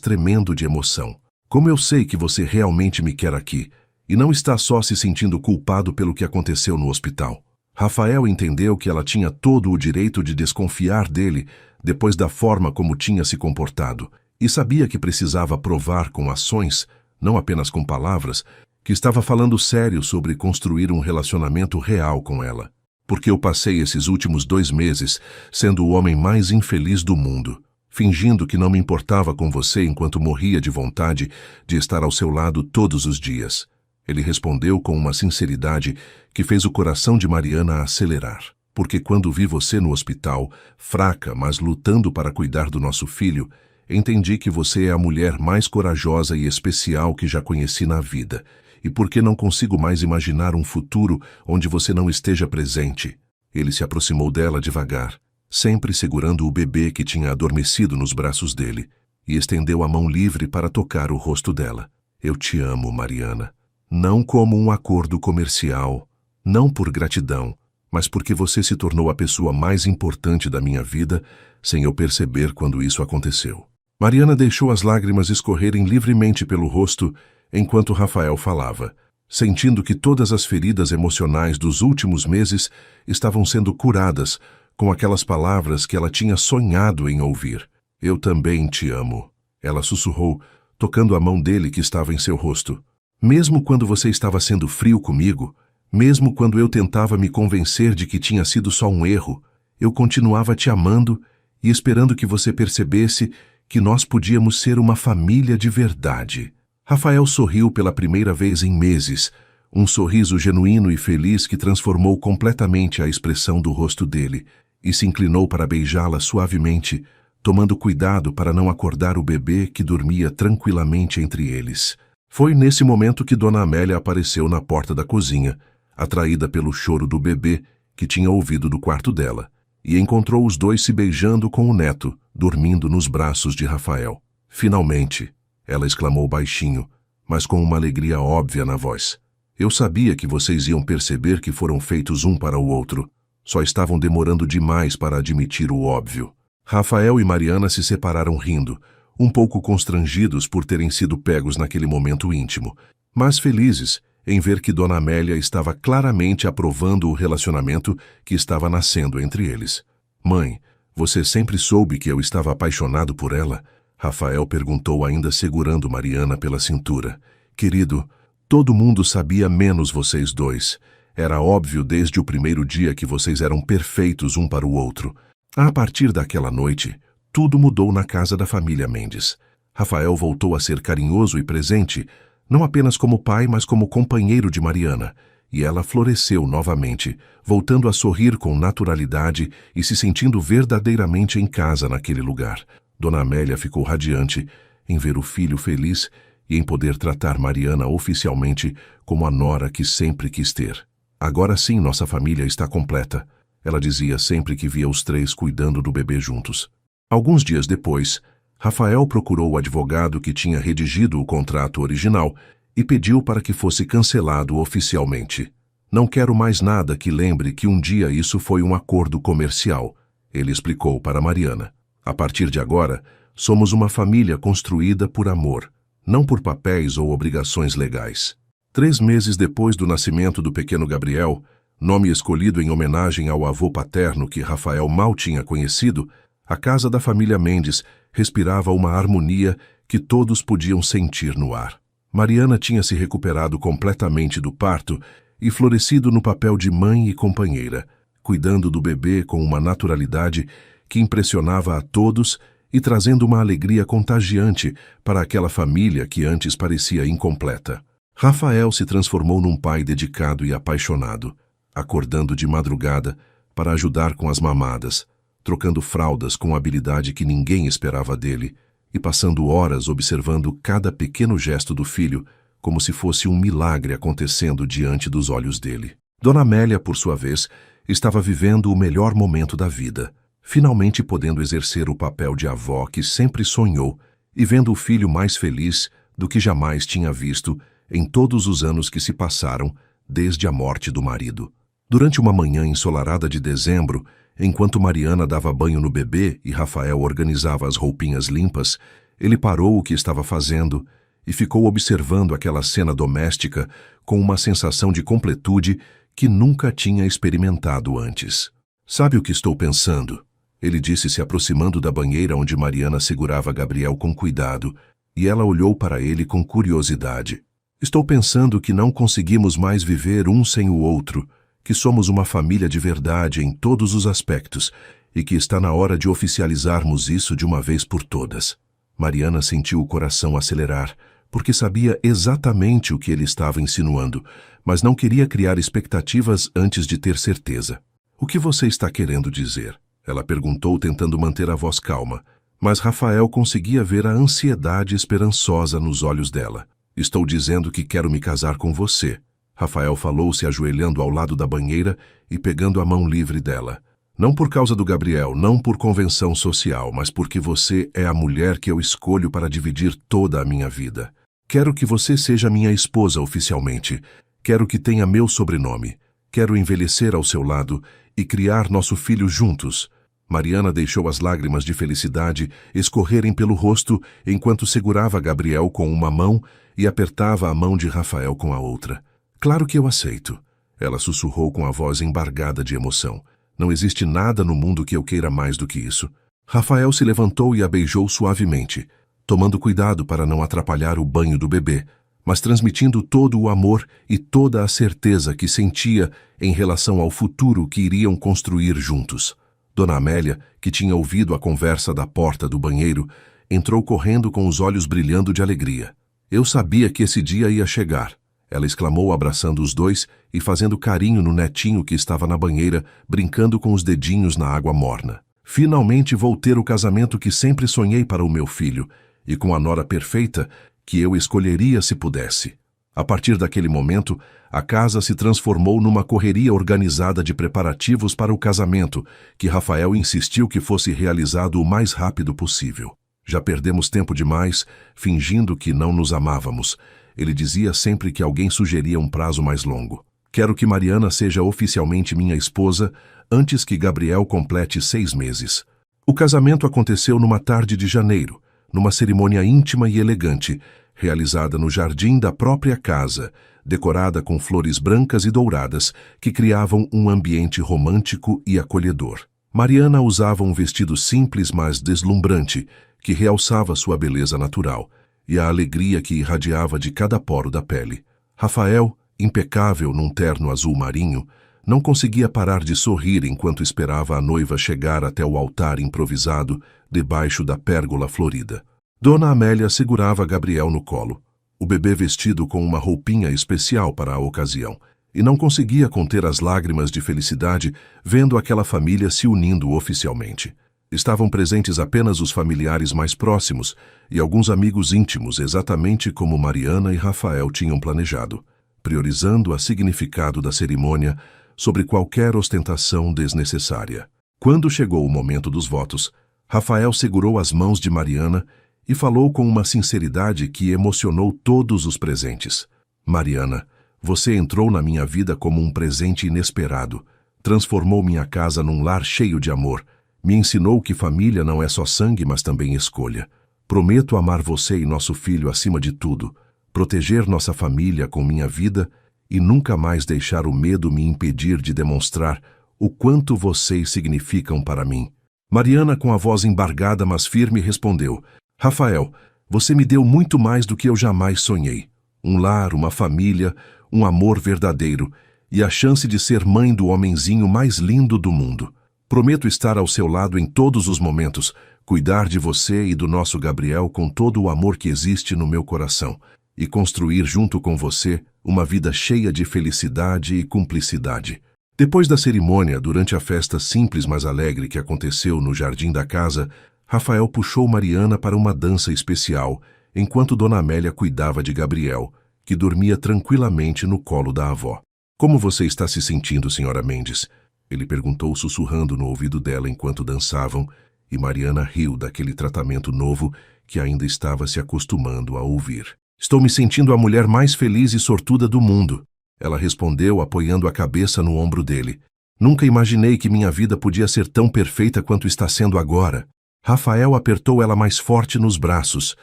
tremendo de emoção. Como eu sei que você realmente me quer aqui, e não está só se sentindo culpado pelo que aconteceu no hospital. Rafael entendeu que ela tinha todo o direito de desconfiar dele depois da forma como tinha se comportado, e sabia que precisava provar com ações, não apenas com palavras, que estava falando sério sobre construir um relacionamento real com ela. Porque eu passei esses últimos 2 meses sendo o homem mais infeliz do mundo, fingindo que não me importava com você enquanto morria de vontade de estar ao seu lado todos os dias. Ele respondeu com uma sinceridade que fez o coração de Mariana acelerar. Porque quando vi você no hospital, fraca, mas lutando para cuidar do nosso filho, entendi que você é a mulher mais corajosa e especial que já conheci na vida. E porque não consigo mais imaginar um futuro onde você não esteja presente. Ele se aproximou dela devagar, sempre segurando o bebê que tinha adormecido nos braços dele, e estendeu a mão livre para tocar o rosto dela. Eu te amo, Mariana. Não como um acordo comercial, não por gratidão, mas porque você se tornou a pessoa mais importante da minha vida, sem eu perceber quando isso aconteceu. Mariana deixou as lágrimas escorrerem livremente pelo rosto enquanto Rafael falava, sentindo que todas as feridas emocionais dos últimos meses estavam sendo curadas com aquelas palavras que ela tinha sonhado em ouvir. Eu também te amo, ela sussurrou, tocando a mão dele que estava em seu rosto. Mesmo quando você estava sendo frio comigo, mesmo quando eu tentava me convencer de que tinha sido só um erro, eu continuava te amando e esperando que você percebesse que nós podíamos ser uma família de verdade. Rafael sorriu pela primeira vez em meses, um sorriso genuíno e feliz que transformou completamente a expressão do rosto dele, e se inclinou para beijá-la suavemente, tomando cuidado para não acordar o bebê que dormia tranquilamente entre eles. Foi nesse momento que Dona Amélia apareceu na porta da cozinha, atraída pelo choro do bebê que tinha ouvido do quarto dela, e encontrou os dois se beijando com o neto, dormindo nos braços de Rafael. Finalmente! Ela exclamou baixinho, mas com uma alegria óbvia na voz. Eu sabia que vocês iam perceber que foram feitos um para o outro. Só estavam demorando demais para admitir o óbvio. Rafael e Mariana se separaram rindo, um pouco constrangidos por terem sido pegos naquele momento íntimo, mas felizes em ver que Dona Amélia estava claramente aprovando o relacionamento que estava nascendo entre eles. Mãe, você sempre soube que eu estava apaixonado por ela? Rafael perguntou ainda segurando Mariana pela cintura. Querido, todo mundo sabia menos vocês dois. Era óbvio desde o primeiro dia que vocês eram perfeitos um para o outro. A partir daquela noite, tudo mudou na casa da família Mendes. Rafael voltou a ser carinhoso e presente, não apenas como pai, mas como companheiro de Mariana, e ela floresceu novamente, voltando a sorrir com naturalidade e se sentindo verdadeiramente em casa naquele lugar. Dona Amélia ficou radiante em ver o filho feliz e em poder tratar Mariana oficialmente como a nora que sempre quis ter. Agora sim nossa família está completa, ela dizia sempre que via os três cuidando do bebê juntos. Alguns dias depois, Rafael procurou o advogado que tinha redigido o contrato original e pediu para que fosse cancelado oficialmente. Não quero mais nada que lembre que um dia isso foi um acordo comercial, ele explicou para Mariana. A partir de agora, somos uma família construída por amor, não por papéis ou obrigações legais. 3 meses depois do nascimento do pequeno Gabriel, nome escolhido em homenagem ao avô paterno que Rafael mal tinha conhecido, a casa da família Mendes respirava uma harmonia que todos podiam sentir no ar. Mariana tinha se recuperado completamente do parto e florescido no papel de mãe e companheira, cuidando do bebê com uma naturalidade que impressionava a todos e trazendo uma alegria contagiante para aquela família que antes parecia incompleta. Rafael se transformou num pai dedicado e apaixonado, acordando de madrugada para ajudar com as mamadas, trocando fraldas com habilidade que ninguém esperava dele e passando horas observando cada pequeno gesto do filho como se fosse um milagre acontecendo diante dos olhos dele. Dona Amélia, por sua vez, estava vivendo o melhor momento da vida, finalmente podendo exercer o papel de avó que sempre sonhou e vendo o filho mais feliz do que jamais tinha visto em todos os anos que se passaram desde a morte do marido. Durante uma manhã ensolarada de dezembro, enquanto Mariana dava banho no bebê e Rafael organizava as roupinhas limpas, ele parou o que estava fazendo e ficou observando aquela cena doméstica com uma sensação de completude que nunca tinha experimentado antes. "Sabe o que estou pensando?" Ele disse, se aproximando da banheira onde Mariana segurava Gabriel com cuidado, e ela olhou para ele com curiosidade. "Estou pensando que não conseguimos mais viver um sem o outro, que somos uma família de verdade em todos os aspectos e que está na hora de oficializarmos isso de uma vez por todas." Mariana sentiu o coração acelerar, porque sabia exatamente o que ele estava insinuando, mas não queria criar expectativas antes de ter certeza. "O que você está querendo dizer?" ela perguntou, tentando manter a voz calma, mas Rafael conseguia ver a ansiedade esperançosa nos olhos dela. "Estou dizendo que quero me casar com você." Rafael falou, se ajoelhando ao lado da banheira e pegando a mão livre dela. "Não por causa do Gabriel, não por convenção social, mas porque você é a mulher que eu escolho para dividir toda a minha vida. Quero que você seja minha esposa oficialmente. Quero que tenha meu sobrenome. Quero envelhecer ao seu lado e criar nosso filho juntos." Mariana deixou as lágrimas de felicidade escorrerem pelo rosto enquanto segurava Gabriel com uma mão e apertava a mão de Rafael com a outra. "Claro que eu aceito." Ela sussurrou com a voz embargada de emoção. "Não existe nada no mundo que eu queira mais do que isso." Rafael se levantou e a beijou suavemente, tomando cuidado para não atrapalhar o banho do bebê, mas transmitindo todo o amor e toda a certeza que sentia em relação ao futuro que iriam construir juntos. Dona Amélia, que tinha ouvido a conversa da porta do banheiro, entrou correndo com os olhos brilhando de alegria. "Eu sabia que esse dia ia chegar," ela exclamou, abraçando os dois e fazendo carinho no netinho que estava na banheira, brincando com os dedinhos na água morna. "Finalmente vou ter o casamento que sempre sonhei para o meu filho, e com a nora perfeita que eu escolheria se pudesse." A partir daquele momento, a casa se transformou numa correria organizada de preparativos para o casamento, que Rafael insistiu que fosse realizado o mais rápido possível. "Já perdemos tempo demais, fingindo que não nos amávamos." Ele dizia sempre que alguém sugeria um prazo mais longo. "Quero que Mariana seja oficialmente minha esposa antes que Gabriel complete 6 meses." O casamento aconteceu numa tarde de janeiro, numa cerimônia íntima e elegante, realizada no jardim da própria casa, decorada com flores brancas e douradas que criavam um ambiente romântico e acolhedor. Mariana usava um vestido simples, mas deslumbrante, que realçava sua beleza natural e a alegria que irradiava de cada poro da pele. Rafael, impecável num terno azul marinho, não conseguia parar de sorrir enquanto esperava a noiva chegar até o altar improvisado debaixo da pérgola florida. Dona Amélia segurava Gabriel no colo, o bebê vestido com uma roupinha especial para a ocasião, e não conseguia conter as lágrimas de felicidade vendo aquela família se unindo oficialmente. Estavam presentes apenas os familiares mais próximos e alguns amigos íntimos, exatamente como Mariana e Rafael tinham planejado, priorizando o significado da cerimônia sobre qualquer ostentação desnecessária. Quando chegou o momento dos votos, Rafael segurou as mãos de Mariana e falou com uma sinceridade que emocionou todos os presentes. "Mariana, você entrou na minha vida como um presente inesperado, transformou minha casa num lar cheio de amor, me ensinou que família não é só sangue, mas também escolha. Prometo amar você e nosso filho acima de tudo, proteger nossa família com minha vida e nunca mais deixar o medo me impedir de demonstrar o quanto vocês significam para mim." Mariana, com a voz embargada mas firme, respondeu: "Rafael, você me deu muito mais do que eu jamais sonhei. Um lar, uma família, um amor verdadeiro e a chance de ser mãe do homenzinho mais lindo do mundo. Prometo estar ao seu lado em todos os momentos, cuidar de você e do nosso Gabriel com todo o amor que existe no meu coração e construir junto com você uma vida cheia de felicidade e cumplicidade." Depois da cerimônia, durante a festa simples mas alegre que aconteceu no jardim da casa, Rafael puxou Mariana para uma dança especial, enquanto Dona Amélia cuidava de Gabriel, que dormia tranquilamente no colo da avó. "Como você está se sentindo, Sra. Mendes?" ele perguntou sussurrando no ouvido dela enquanto dançavam, e Mariana riu daquele tratamento novo que ainda estava se acostumando a ouvir. "Estou me sentindo a mulher mais feliz e sortuda do mundo," ela respondeu, apoiando a cabeça no ombro dele. Nunca imaginei que minha vida podia ser tão perfeita quanto está sendo agora. Rafael apertou ela mais forte nos braços,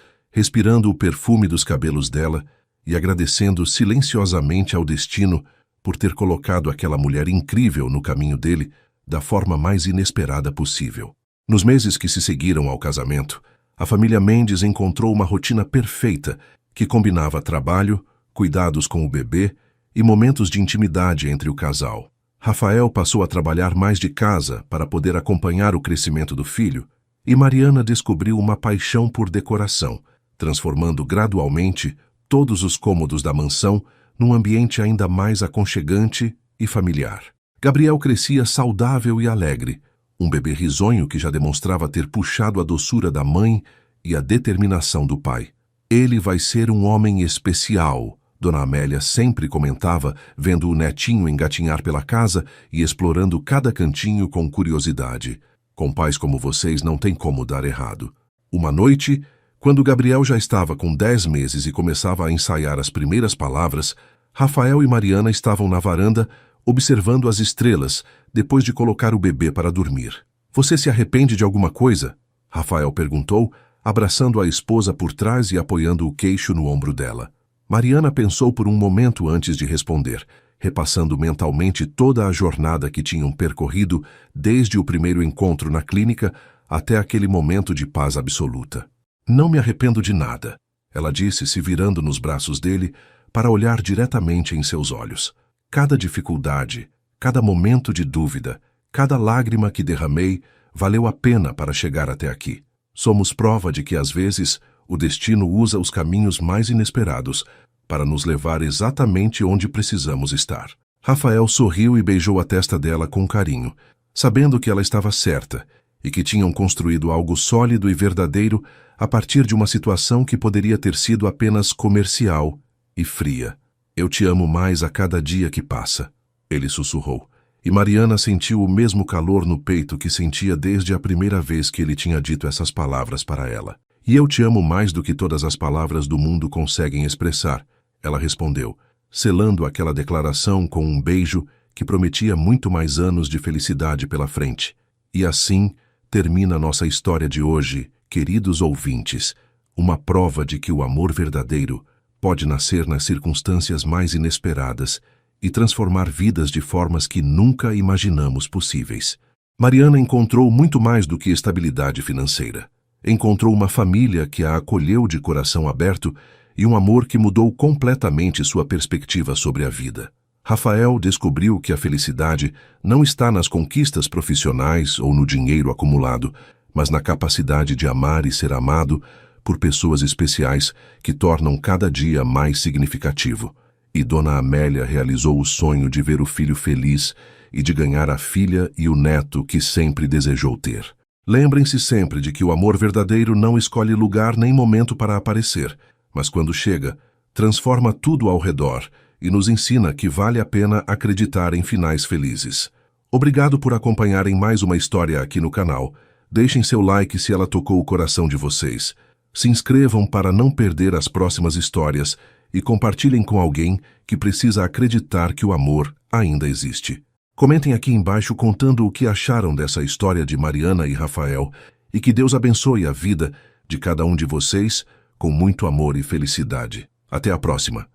respirando o perfume dos cabelos dela e agradecendo silenciosamente ao destino por ter colocado aquela mulher incrível no caminho dele da forma mais inesperada possível. Nos meses que se seguiram ao casamento, a família Mendes encontrou uma rotina perfeita que combinava trabalho, cuidados com o bebê e momentos de intimidade entre o casal. Rafael passou a trabalhar mais de casa para poder acompanhar o crescimento do filho, e Mariana descobriu uma paixão por decoração, transformando gradualmente todos os cômodos da mansão num ambiente ainda mais aconchegante e familiar. Gabriel crescia saudável e alegre, um bebê risonho que já demonstrava ter puxado a doçura da mãe e a determinação do pai. Ele vai ser um homem especial, Dona Amélia sempre comentava, vendo o netinho engatinhar pela casa e explorando cada cantinho com curiosidade. Com pais como vocês não tem como dar errado. Uma noite, quando Gabriel já estava com 10 meses e começava a ensaiar as primeiras palavras, Rafael e Mariana estavam na varanda observando as estrelas depois de colocar o bebê para dormir. Você se arrepende de alguma coisa? Rafael perguntou, abraçando a esposa por trás e apoiando o queixo no ombro dela. Mariana pensou por um momento antes de responder, repassando mentalmente toda a jornada que tinham percorrido desde o primeiro encontro na clínica até aquele momento de paz absoluta. Não me arrependo de nada, ela disse, se virando nos braços dele para olhar diretamente em seus olhos. Cada dificuldade, cada momento de dúvida, cada lágrima que derramei valeu a pena para chegar até aqui. Somos prova de que, às vezes, o destino usa os caminhos mais inesperados para nos levar exatamente onde precisamos estar. Rafael sorriu e beijou a testa dela com carinho, sabendo que ela estava certa e que tinham construído algo sólido e verdadeiro a partir de uma situação que poderia ter sido apenas comercial e fria. Eu te amo mais a cada dia que passa, ele sussurrou, e Mariana sentiu o mesmo calor no peito que sentia desde a primeira vez que ele tinha dito essas palavras para ela. E eu te amo mais do que todas as palavras do mundo conseguem expressar, ela respondeu, selando aquela declaração com um beijo que prometia muito mais anos de felicidade pela frente. E assim termina nossa história de hoje, queridos ouvintes, uma prova de que o amor verdadeiro pode nascer nas circunstâncias mais inesperadas e transformar vidas de formas que nunca imaginamos possíveis. Mariana encontrou muito mais do que estabilidade financeira. Encontrou uma família que a acolheu de coração aberto e um amor que mudou completamente sua perspectiva sobre a vida. Rafael descobriu que a felicidade não está nas conquistas profissionais ou no dinheiro acumulado, mas na capacidade de amar e ser amado por pessoas especiais que tornam cada dia mais significativo. E Dona Amélia realizou o sonho de ver o filho feliz e de ganhar a filha e o neto que sempre desejou ter. Lembrem-se sempre de que o amor verdadeiro não escolhe lugar nem momento para aparecer, mas quando chega, transforma tudo ao redor e nos ensina que vale a pena acreditar em finais felizes. Obrigado por acompanharem mais uma história aqui no canal. Deixem seu like se ela tocou o coração de vocês. Se inscrevam para não perder as próximas histórias e compartilhem com alguém que precisa acreditar que o amor ainda existe. Comentem aqui embaixo contando o que acharam dessa história de Mariana e Rafael e que Deus abençoe a vida de cada um de vocês com muito amor e felicidade. Até a próxima!